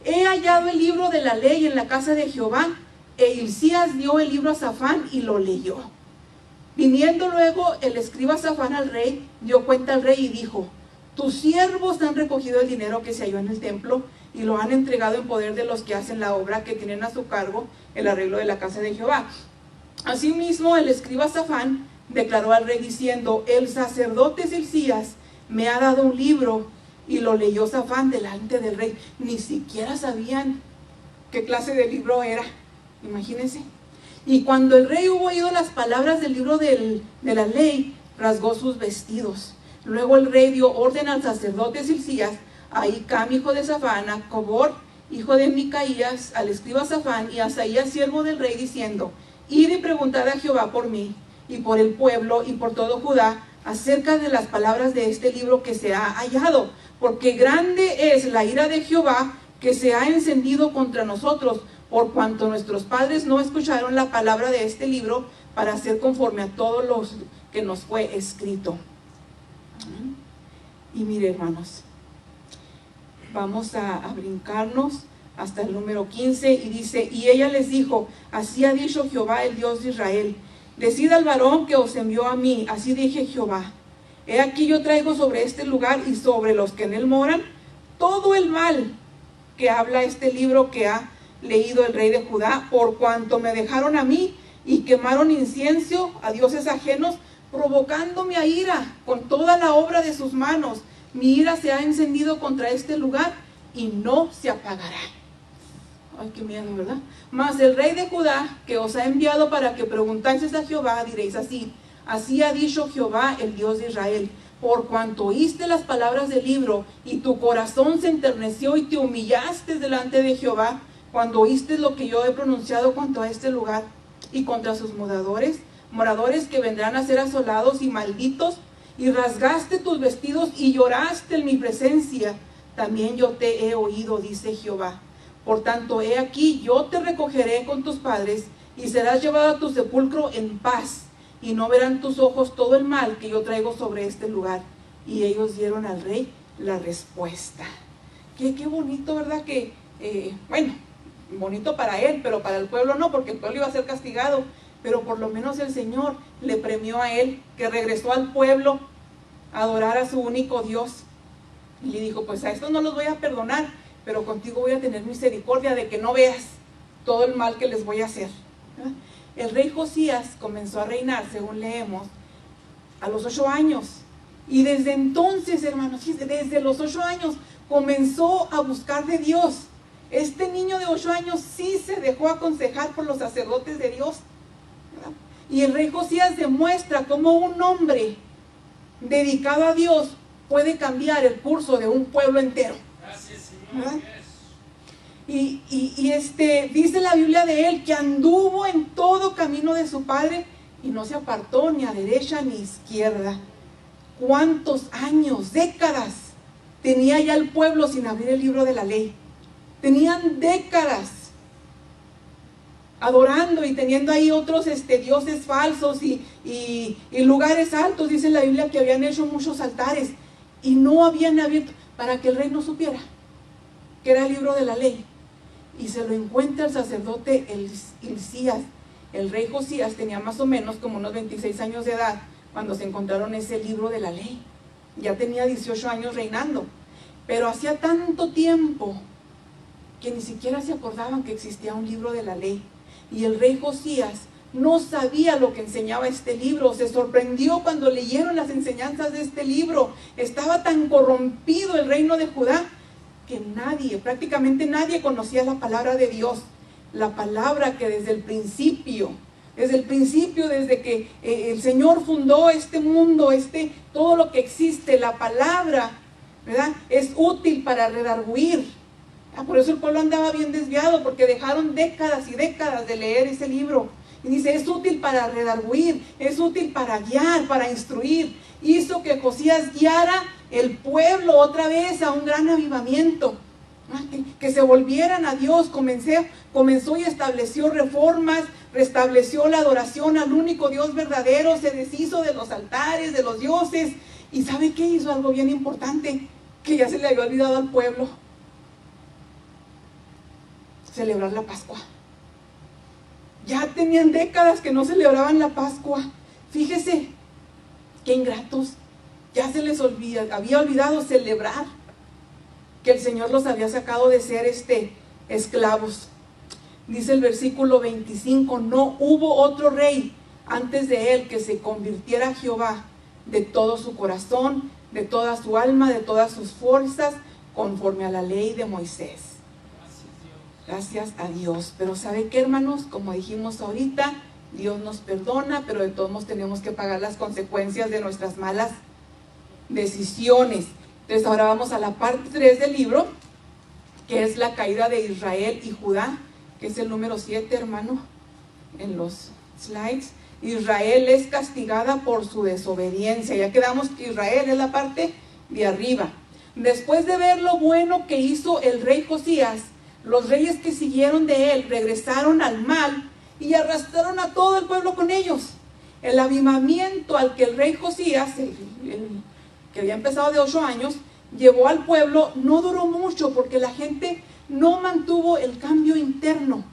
he hallado el libro de la ley en la casa de Jehová. E Hilcías dio el libro a Safán y lo leyó. Viniendo luego el escriba Safán al rey, dio cuenta al rey y dijo: tus siervos han recogido el dinero que se halló en el templo y lo han entregado en poder de los que hacen la obra, que tienen a su cargo el arreglo de la casa de Jehová. Asimismo el escriba Safán declaró al rey diciendo: el sacerdote Hilcías me ha dado un libro. Y lo leyó Safán delante del rey. Ni siquiera sabían qué clase de libro era, imagínense. Y cuando el rey hubo oído las palabras del libro de la ley, rasgó sus vestidos. Luego el rey dio orden al sacerdote Hilcías, a Hicam, hijo de Safán, a Cobor, hijo de Micaías, al escriba Safán y a Asaías, siervo del rey, diciendo: id y preguntad a Jehová por mí y por el pueblo y por todo Judá acerca de las palabras de este libro que se ha hallado, porque grande es la ira de Jehová que se ha encendido contra nosotros, por cuanto nuestros padres no escucharon la palabra de este libro para hacer conforme a todo lo que nos fue escrito. Y mire, hermanos, vamos a brincarnos hasta el número 15 y dice: y ella les dijo: así ha dicho Jehová, el Dios de Israel, decid al varón que os envió a mí, así dije Jehová: he aquí yo traigo sobre este lugar y sobre los que en él moran todo el mal que habla este libro que ha leído el rey de Judá, por cuanto me dejaron a mí y quemaron incienso a dioses ajenos, provocándome a ira con toda la obra de sus manos. Mi ira se ha encendido contra este lugar y no se apagará. Ay, qué miedo, ¿verdad? Mas el rey de Judá, que os ha enviado para que preguntáis a Jehová, diréis así: así ha dicho Jehová, el Dios de Israel: por cuanto oíste las palabras del libro y tu corazón se enterneció y te humillaste delante de Jehová, cuando oíste lo que yo he pronunciado cuanto a este lugar y contra sus moradores que vendrán a ser asolados y malditos, y rasgaste tus vestidos y lloraste en mi presencia, también yo te he oído, dice Jehová. Por tanto, he aquí, yo te recogeré con tus padres y serás llevado a tu sepulcro en paz, y no verán tus ojos todo el mal que yo traigo sobre este lugar. Y ellos dieron al rey la respuesta. Qué bonito, ¿verdad? Que, bueno, bonito para él, pero para el pueblo no, porque el pueblo iba a ser castigado. Pero por lo menos el Señor le premió a él, que regresó al pueblo a adorar a su único Dios. Y le dijo: pues a estos no los voy a perdonar, pero contigo voy a tener misericordia de que no veas todo el mal que les voy a hacer. ¿Verdad? El rey Josías comenzó a reinar, según leemos, a los 8 años. Y desde entonces, hermanos, desde los 8 años comenzó a buscar de Dios. Este niño de 8 años sí se dejó aconsejar por los sacerdotes de Dios, ¿verdad? Y el rey Josías demuestra cómo un hombre dedicado a Dios puede cambiar el curso de un pueblo entero. Gracias, Señor. Y dice la Biblia de él que anduvo en todo camino de su padre y no se apartó ni a derecha ni a izquierda. ¿Cuántos años, décadas tenía ya el pueblo sin abrir el libro de la ley? Tenían décadas adorando y teniendo ahí otros dioses falsos y lugares altos. Dice la Biblia que habían hecho muchos altares y no habían abierto para que el rey no supiera que era el libro de la ley. Y se lo encuentra el sacerdote Hilcías. El rey Josías tenía más o menos como unos 26 años de edad cuando se encontraron ese libro de la ley. Ya tenía 18 años reinando, pero hacía tanto tiempo que ni siquiera se acordaban que existía un libro de la ley. Y el rey Josías no sabía lo que enseñaba este libro. Se sorprendió cuando leyeron las enseñanzas de este libro. Estaba tan corrompido el reino de Judá que prácticamente nadie conocía la palabra de Dios. La palabra que desde el principio, desde que el Señor fundó este mundo, todo lo que existe, la palabra, ¿verdad?, es útil para redarguir. Por eso el pueblo andaba bien desviado, porque dejaron décadas y décadas de leer ese libro. Y dice, es útil para redarguir, es útil para guiar, para instruir. Hizo que Josías guiara el pueblo otra vez a un gran avivamiento, que se volvieran a Dios. Comenzó y estableció reformas, restableció la adoración al único Dios verdadero, se deshizo de los altares, de los dioses. ¿Y sabe qué hizo? Algo bien importante, que ya se le había olvidado al pueblo: celebrar la Pascua. Ya tenían décadas que no celebraban la Pascua. Fíjese, qué ingratos. Ya se les había olvidado celebrar que el Señor los había sacado de ser esclavos. Dice el versículo 25, no hubo otro rey antes de él que se convirtiera a Jehová de todo su corazón, de toda su alma, de todas sus fuerzas, conforme a la ley de Moisés. Gracias a Dios. Pero ¿sabe qué, hermanos? Como dijimos ahorita, Dios nos perdona, pero de todos modos tenemos que pagar las consecuencias de nuestras malas decisiones. Entonces ahora vamos a la parte 3 del libro, que es la caída de Israel y Judá, que es el número 7, hermano, en los slides. Israel es castigada por su desobediencia. Ya quedamos que Israel es la parte de arriba. Después de ver lo bueno que hizo el rey Josías, los reyes que siguieron de él regresaron al mal y arrastraron a todo el pueblo con ellos. El avivamiento al que el rey Josías, que había empezado de 8 años, llevó al pueblo, no duró mucho, porque la gente no mantuvo el cambio interno.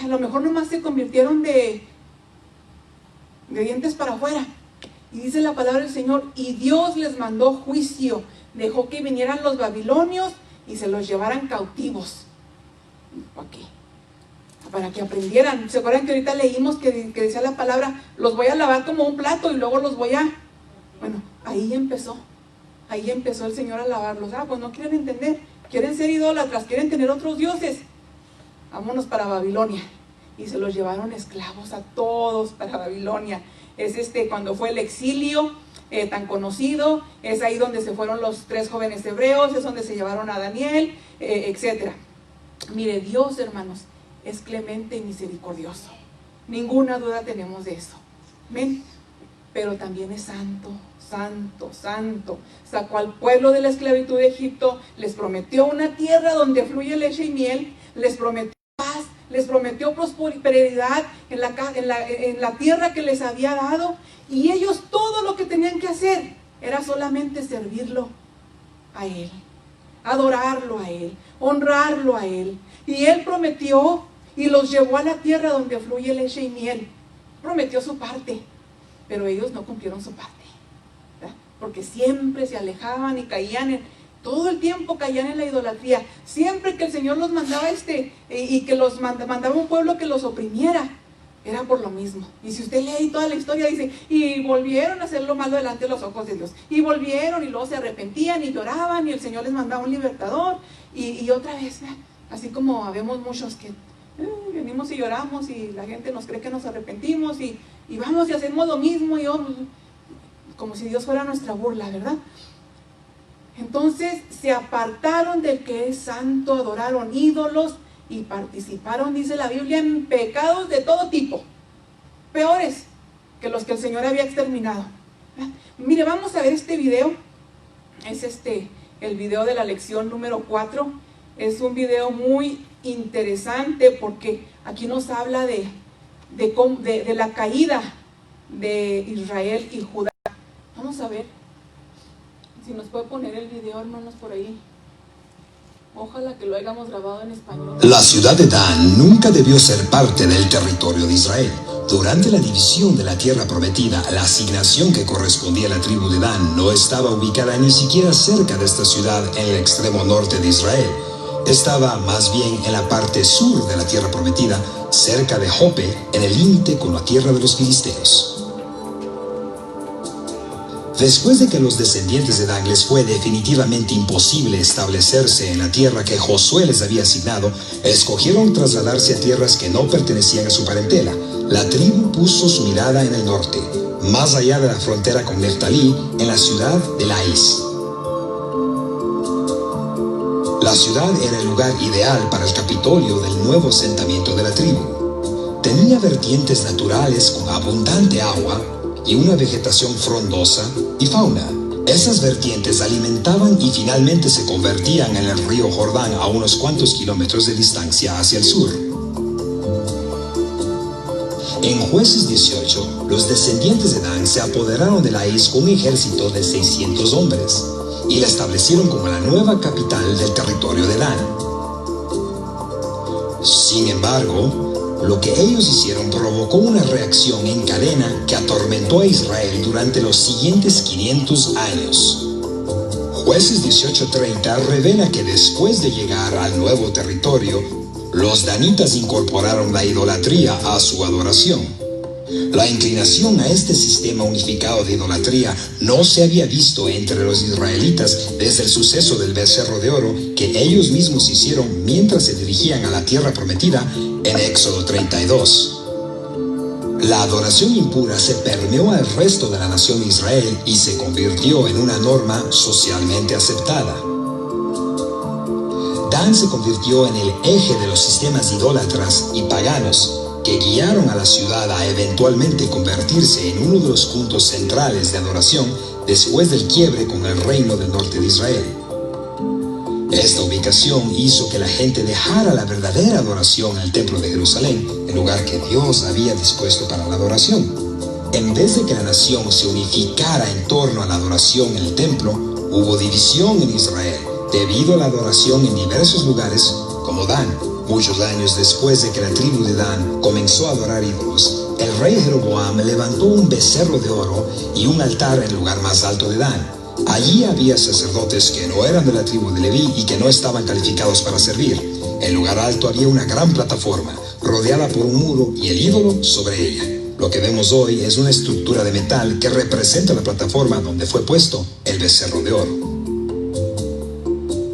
A lo mejor nomás se convirtieron de dientes para afuera. Y dice la palabra del Señor, y Dios les mandó juicio, dejó que vinieran los babilonios y se los llevaran cautivos. ¿Para qué? Para que aprendieran. ¿Se acuerdan que ahorita leímos que decía la palabra, los voy a lavar como un plato y luego los voy a... Bueno, ahí empezó el Señor a lavarlos. Pues no quieren entender, quieren ser idólatras, quieren tener otros dioses. Vámonos para Babilonia. Y se los llevaron esclavos a todos para Babilonia. Es cuando fue el exilio tan conocido, es ahí donde se fueron los 3 jóvenes hebreos, es donde se llevaron a Daniel, etc. Mire, Dios, hermanos, es clemente y misericordioso. Ninguna duda tenemos de eso. ¿Ven? Pero también es santo, santo, santo. Sacó al pueblo de la esclavitud de Egipto, les prometió una tierra donde fluye leche y miel, les prometió paz, les prometió prosperidad en la tierra que les había dado, y ellos todo lo que tenían que hacer era solamente servirlo a Él, adorarlo a Él, honrarlo a Él. Y Él prometió y los llevó a la tierra donde fluye leche y miel. Prometió su parte, pero ellos no cumplieron su parte, ¿verdad? Porque siempre se alejaban y todo el tiempo caían en la idolatría. Siempre que el Señor los mandaba y que los mandaba un pueblo que los oprimiera, era por lo mismo. Y si usted lee toda la historia, dice, y volvieron a hacer lo malo delante de los ojos de Dios, y volvieron, y luego se arrepentían y lloraban, y el Señor les mandaba un libertador, y otra vez, así como habemos muchos que venimos y lloramos, y la gente nos cree que nos arrepentimos, y vamos y hacemos lo mismo, y como si Dios fuera nuestra burla, ¿verdad? Entonces se apartaron del que es santo, adoraron ídolos y participaron, dice la Biblia, en pecados de todo tipo, peores que los que el Señor había exterminado. Mire, vamos a ver este video. Es el video de la lección número 4. Es un video muy interesante porque aquí nos habla de la caída de Israel y Judá. Vamos a ver si nos puede poner el video, hermanos, por ahí. Ojalá que lo hayamos grabado en español. La ciudad de Dan nunca debió ser parte del territorio de Israel. Durante la división de la tierra prometida, la asignación que correspondía a la tribu de Dan no estaba ubicada ni siquiera cerca de esta ciudad en el extremo norte de Israel. Estaba más bien en la parte sur de la tierra prometida, cerca de Jope, en el límite con la tierra de los filisteos. Después de que a los descendientes de Dan les fue definitivamente imposible establecerse en la tierra que Josué les había asignado, escogieron trasladarse a tierras que no pertenecían a su parentela. La tribu puso su mirada en el norte, más allá de la frontera con Neftalí, en la ciudad de Lais. La ciudad era el lugar ideal para el Capitolio del nuevo asentamiento de la tribu. Tenía vertientes naturales con abundante agua y una vegetación frondosa y fauna. Esas vertientes alimentaban y finalmente se convertían en el río Jordán a unos cuantos kilómetros de distancia hacia el sur. En Jueces 18, los descendientes de Dan se apoderaron de Lais con un ejército de 600 hombres y la establecieron como la nueva capital del territorio de Dan. Sin embargo, lo que ellos hicieron provocó una reacción en cadena que atormentó a Israel durante los siguientes 500 años. Jueces 18:30 revela que después de llegar al nuevo territorio, los danitas incorporaron la idolatría a su adoración. La inclinación a este sistema unificado de idolatría no se había visto entre los israelitas desde el suceso del becerro de oro que ellos mismos hicieron mientras se dirigían a la tierra prometida en Éxodo 32. La adoración impura se permeó al resto de la nación de Israel y se convirtió en una norma socialmente aceptada. Dan se convirtió en el eje de los sistemas idólatras y paganos que guiaron a la ciudad a eventualmente convertirse en uno de los puntos centrales de adoración después del quiebre con el reino del norte de Israel. Esta ubicación hizo que la gente dejara la verdadera adoración en el templo de Jerusalén, el lugar que Dios había dispuesto para la adoración. En vez de que la nación se unificara en torno a la adoración en el templo, hubo división en Israel debido a la adoración en diversos lugares como Dan. Muchos años después de que la tribu de Dan comenzó a adorar ídolos, el rey Jeroboam levantó un becerro de oro y un altar en el lugar más alto de Dan. Allí había sacerdotes que no eran de la tribu de Leví y que no estaban calificados para servir. En el lugar alto había una gran plataforma, rodeada por un muro y el ídolo sobre ella. Lo que vemos hoy es una estructura de metal que representa la plataforma donde fue puesto el becerro de oro.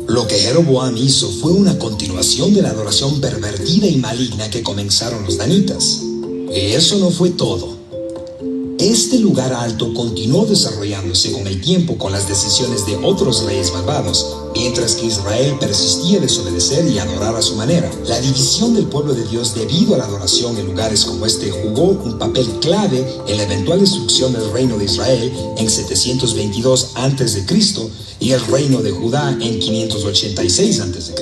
Lo que Jeroboam hizo fue una continuación de la adoración pervertida y maligna que comenzaron los danitas. Y eso no fue todo. Este lugar alto continuó desarrollándose con el tiempo con las decisiones de otros reyes malvados, mientras que Israel persistía en desobedecer y adorar a su manera. La división del pueblo de Dios debido a la adoración en lugares como este jugó un papel clave en la eventual destrucción del reino de Israel en 722 a.C. y el reino de Judá en 586 a.C.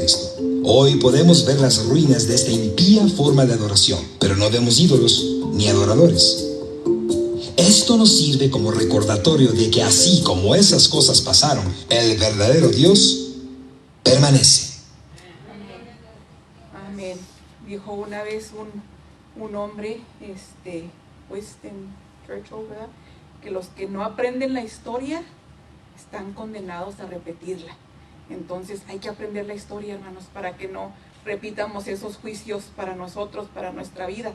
Hoy podemos ver las ruinas de esta impía forma de adoración, pero no vemos ídolos ni adoradores. Esto nos sirve como recordatorio de que así como esas cosas pasaron, el verdadero Dios permanece. Amén. Dijo una vez un hombre, Winston Churchill, ¿verdad? Que los que no aprenden la historia están condenados a repetirla. Entonces hay que aprender la historia, hermanos, para que no repitamos esos juicios para nosotros, para nuestra vida,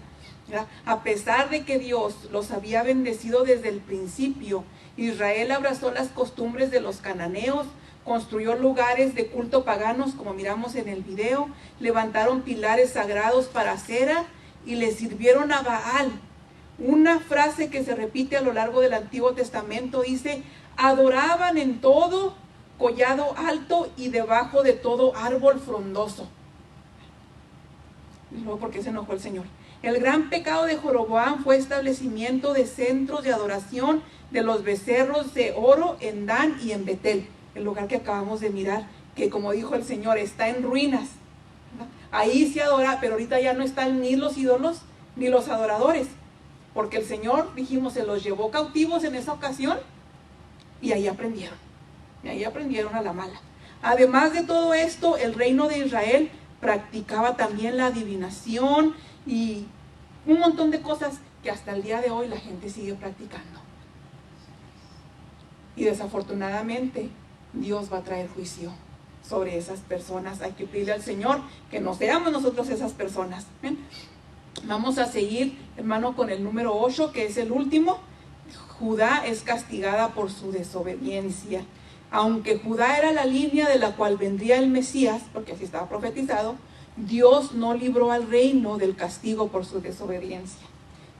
¿verdad? A pesar de que Dios los había bendecido desde el principio, Israel abrazó las costumbres de los cananeos, construyó lugares de culto paganos, como miramos en el video, levantaron pilares sagrados para Acera y le sirvieron a Baal. Una frase que se repite a lo largo del Antiguo Testamento dice: adoraban en todo collado alto y debajo de todo árbol frondoso. Y luego, ¿por qué se enojó el Señor? El gran pecado de Jeroboam fue establecimiento de centros de adoración de los becerros de oro en Dan y en Betel, el lugar que acabamos de mirar, que como dijo el Señor, está en ruinas. Ahí se adora, pero ahorita ya no están ni los ídolos ni los adoradores, porque el Señor, dijimos, se los llevó cautivos en esa ocasión y ahí aprendieron a la mala. Además de todo esto, el reino de Israel practicaba también la adivinación y un montón de cosas que hasta el día de hoy la gente sigue practicando. Y desafortunadamente Dios va a traer juicio sobre esas personas. Hay que pedirle al Señor que no seamos nosotros esas personas. ¿Ven? Vamos a seguir, hermano, con el número 8, que es el último. Judá es castigada por su desobediencia. Aunque Judá era la línea de la cual vendría el Mesías, porque así estaba profetizado, Dios no libró al reino del castigo por su desobediencia.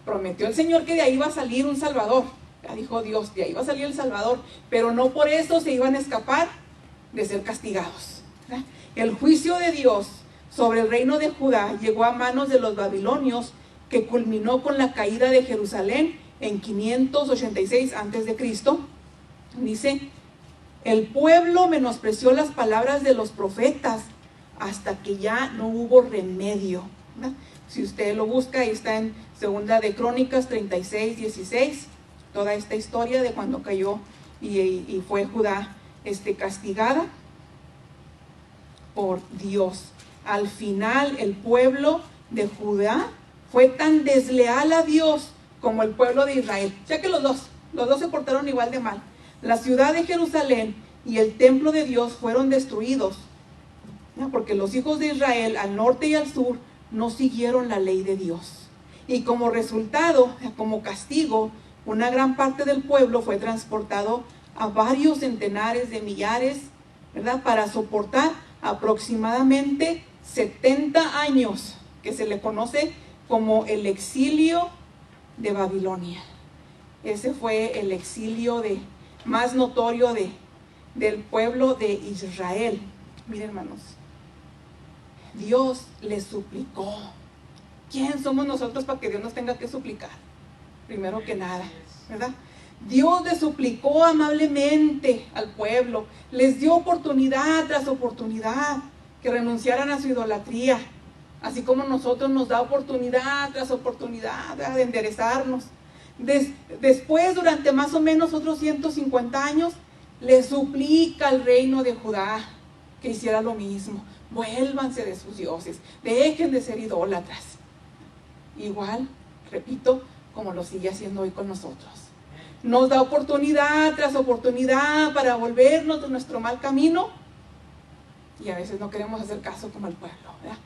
Prometió el Señor que de ahí iba a salir un Salvador. Ya dijo Dios, de ahí va a salir el Salvador, pero no por eso se iban a escapar de ser castigados. ¿Verdad? El juicio de Dios sobre el reino de Judá llegó a manos de los babilonios, que culminó con la caída de Jerusalén en 586 a.C. Dice, el pueblo menospreció las palabras de los profetas hasta que ya no hubo remedio. ¿Verdad? Si usted lo busca, ahí está en Segunda de Crónicas 36:16, toda esta historia de cuando cayó y fue Judá castigada por Dios. Al final el pueblo de Judá fue tan desleal a Dios como el pueblo de Israel. Ya que los dos se portaron igual de mal. La ciudad de Jerusalén y el templo de Dios fueron destruidos, ¿no? Porque los hijos de Israel al norte y al sur no siguieron la ley de Dios. Y como resultado, como castigo, una gran parte del pueblo fue transportado a varios centenares de millares, ¿verdad? Para soportar aproximadamente 70 años, que se le conoce como el exilio de Babilonia. Ese fue el exilio más notorio del pueblo de Israel. Miren, hermanos, Dios les suplicó. ¿Quién somos nosotros para que Dios nos tenga que suplicar? Primero que nada, ¿verdad? Dios les suplicó amablemente al pueblo, les dio oportunidad tras oportunidad que renunciaran a su idolatría, así como nosotros nos da oportunidad tras oportunidad, ¿verdad?, de enderezarnos. Después, durante más o menos otros 150 años, le suplica al reino de Judá que hiciera lo mismo. Vuélvanse de sus dioses, dejen de ser idólatras. Igual, repito, como lo sigue haciendo hoy con nosotros. Nos da oportunidad tras oportunidad para volvernos de nuestro mal camino, y a veces no queremos hacer caso como el pueblo, ¿verdad?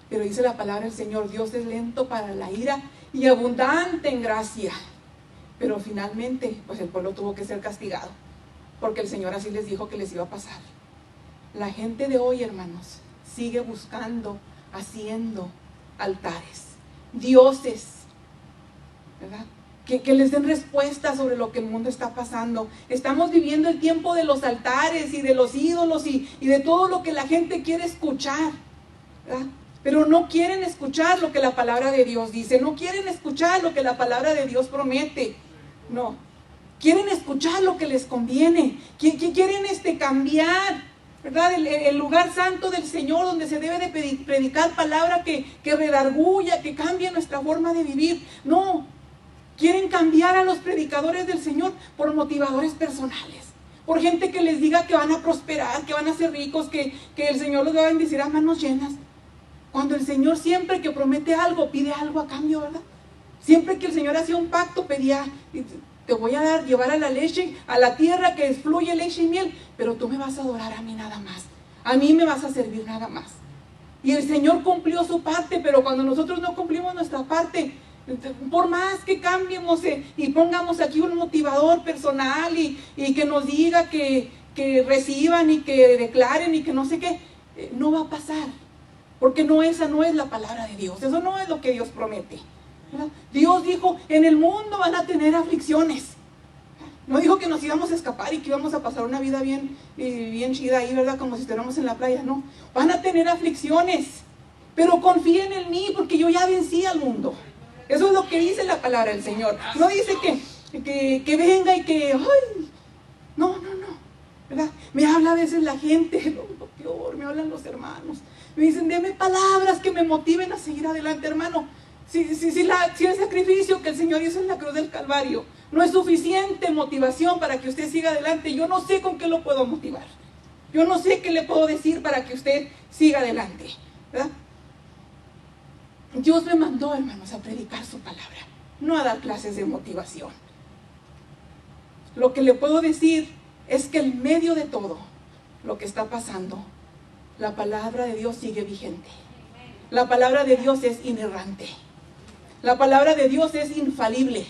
Pero dice la palabra del Señor, Dios es lento para la ira y abundante en gracia. Pero finalmente, pues el pueblo tuvo que ser castigado, porque el Señor así les dijo que les iba a pasar. La gente de hoy, hermanos, sigue buscando, haciendo altares, dioses, ¿verdad?, que les den respuesta sobre lo que el mundo está pasando. Estamos viviendo el tiempo de los altares y de los ídolos y de todo lo que la gente quiere escuchar, ¿verdad? Pero no quieren escuchar lo que la palabra de Dios dice, no quieren escuchar lo que la palabra de Dios promete, no. Quieren escuchar lo que les conviene, quieren cambiar, ¿verdad?, el lugar santo del Señor, donde se debe de predicar palabra que redarguya, que cambie nuestra forma de vivir. No, quieren cambiar a los predicadores del Señor por motivadores personales, por gente que les diga que van a prosperar, que van a ser ricos, que el Señor los va a bendecir a manos llenas. Cuando el Señor, siempre que promete algo, pide algo a cambio, ¿verdad? Siempre que el Señor hacía un pacto, pedía, te voy a llevar a la leche, a la tierra que fluye leche y miel, pero tú me vas a adorar a mí nada más, a mí me vas a servir nada más. Y el Señor cumplió su parte, pero cuando nosotros no cumplimos nuestra parte, por más que cambiemos y pongamos aquí un motivador personal y que nos diga que reciban y que declaren y que no sé qué, no va a pasar, porque esa no es la palabra de Dios, eso no es lo que Dios promete, ¿verdad? Dios dijo, en el mundo van a tener aflicciones. No dijo que nos íbamos a escapar y que íbamos a pasar una vida bien chida ahí, ¿verdad?, como si estuviéramos en la playa. No, van a tener aflicciones. pero confíen en mí porque yo ya vencí al mundo. Eso es lo que dice la palabra del Señor. No dice que venga y que, ay, no, ¿verdad? Me habla a veces la gente, lo peor, me hablan los hermanos. Me dicen, deme palabras que me motiven a seguir adelante, hermano. Si el sacrificio que el Señor hizo en la cruz del Calvario no es suficiente motivación para que usted siga adelante, yo no sé con qué lo puedo motivar. Yo no sé qué le puedo decir para que usted siga adelante, ¿verdad? Dios me mandó, hermanos, a predicar su palabra, no a dar clases de motivación. Lo que le puedo decir es que en medio de todo lo que está pasando, la palabra de Dios sigue vigente. La palabra de Dios es inerrante. La palabra de Dios es infalible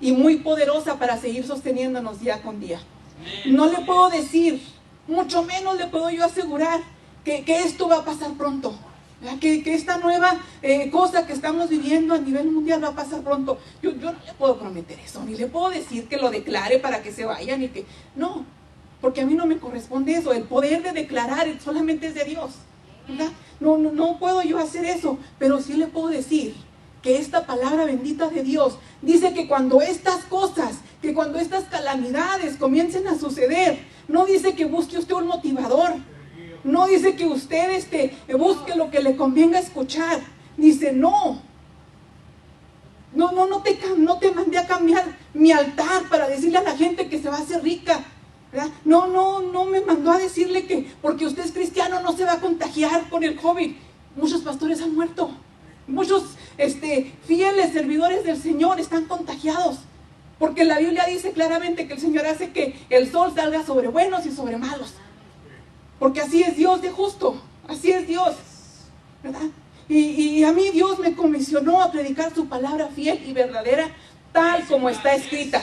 y muy poderosa para seguir sosteniéndonos día con día. No le puedo decir, mucho menos le puedo yo asegurar que esto va a pasar pronto. Que esta nueva cosa que estamos viviendo a nivel mundial va a pasar pronto. Yo no le puedo prometer eso, ni le puedo decir que lo declare para que se vayan y que... No, porque a mí no me corresponde eso. El poder de declarar solamente es de Dios, ¿verdad? No puedo yo hacer eso, pero sí le puedo decir que esta palabra bendita de Dios dice que cuando estas cosas, que cuando estas calamidades comiencen a suceder, no dice que busque usted un motivador. No dice que usted busque lo que le convenga escuchar. Dice, no te mandé a cambiar mi altar para decirle a la gente que se va a hacer rica, ¿verdad? No me mandó a decirle que porque usted es cristiano no se va a contagiar con el COVID. Muchos pastores han muerto. Muchos fieles servidores del Señor están contagiados. Porque la Biblia dice claramente que el Señor hace que el sol salga sobre buenos y sobre malos. Porque así es Dios de justo, así es Dios, ¿verdad? Y a mí Dios me comisionó a predicar su palabra fiel y verdadera, tal como está escrita,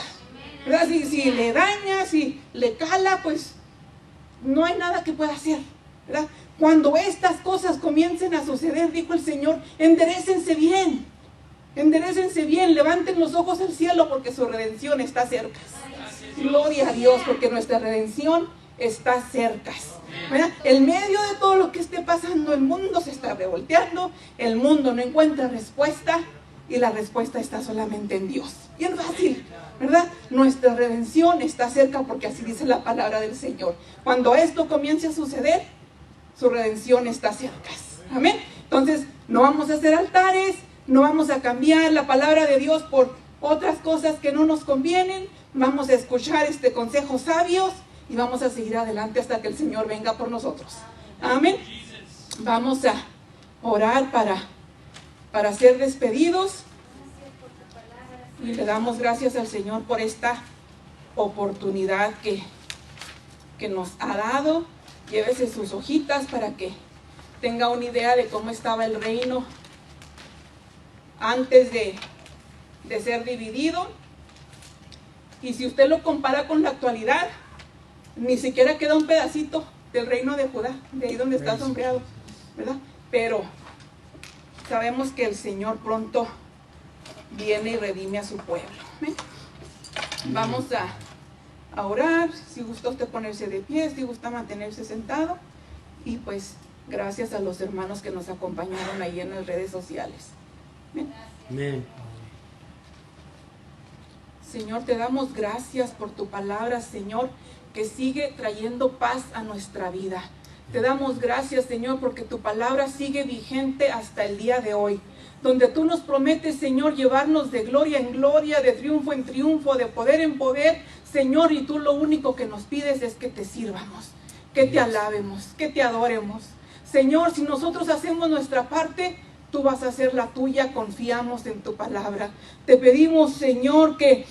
¿verdad? Si le daña, si le cala, pues no hay nada que pueda hacer, ¿verdad? Cuando estas cosas comiencen a suceder, dijo el Señor, enderécense bien, levanten los ojos al cielo porque su redención está cerca. Gloria a Dios, porque nuestra redención está cerca, ¿verdad? En medio de todo lo que esté pasando, el mundo se está revolteando, el mundo no encuentra respuesta y la respuesta está solamente en Dios. Bien fácil, ¿verdad? Nuestra redención está cerca porque así dice la palabra del Señor. Cuando esto comience a suceder, su redención está cerca. Amén. Entonces, no vamos a hacer altares, no vamos a cambiar la palabra de Dios por otras cosas que no nos convienen. Vamos a escuchar consejos sabios y vamos a seguir adelante hasta que el Señor venga por nosotros. Amén. Vamos a orar para ser despedidos. Y le damos gracias al Señor por esta oportunidad que nos ha dado. Llévese sus hojitas para que tenga una idea de cómo estaba el reino antes de ser dividido. Y si usted lo compara con la actualidad, ni siquiera queda un pedacito del reino de Judá, de ahí donde está sombreado, ¿verdad? Pero sabemos que el Señor pronto viene y redime a su pueblo. ¿Ven? Vamos a orar. Si gusta usted ponerse de pie, si gusta mantenerse sentado. Y pues gracias a los hermanos que nos acompañaron ahí en las redes sociales. ¿Ven? Amén. Señor, te damos gracias por tu palabra, Señor, que sigue trayendo paz a nuestra vida. Te damos gracias, Señor, porque tu palabra sigue vigente hasta el día de hoy, donde tú nos prometes, Señor, llevarnos de gloria en gloria, de triunfo en triunfo, de poder en poder, Señor, y tú lo único que nos pides es que te sirvamos, que te alabemos, que te adoremos. Señor, si nosotros hacemos nuestra parte, tú vas a hacer la tuya, confiamos en tu palabra. Te pedimos, Señor, que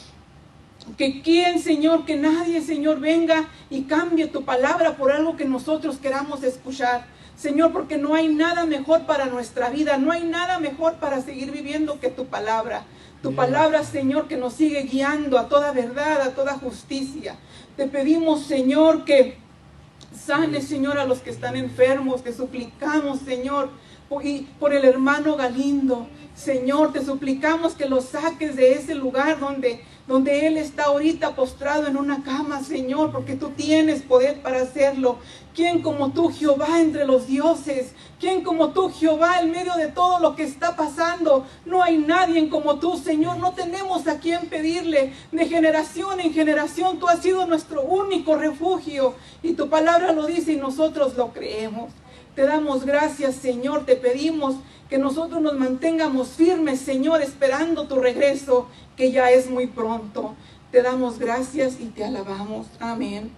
nadie, Señor, venga y cambie tu palabra por algo que nosotros queramos escuchar. Señor, porque no hay nada mejor para nuestra vida, no hay nada mejor para seguir viviendo que tu palabra. Tu palabra, Señor, que nos sigue guiando a toda verdad, a toda justicia. Te pedimos, Señor, que sane, Señor, a los que están enfermos. Te suplicamos, Señor, y por el hermano Galindo, Señor, te suplicamos que lo saques de ese lugar donde él está ahorita postrado en una cama, Señor, porque tú tienes poder para hacerlo. ¿Quién como tú, Jehová, entre los dioses? ¿Quién como tú, Jehová, en medio de todo lo que está pasando? No hay nadie como tú, Señor. No tenemos a quién pedirle. De generación en generación tú has sido nuestro único refugio. Y tu palabra lo dice y nosotros lo creemos. Te damos gracias, Señor. Te pedimos que nosotros nos mantengamos firmes, Señor, esperando tu regreso, que ya es muy pronto. Te damos gracias y te alabamos. Amén.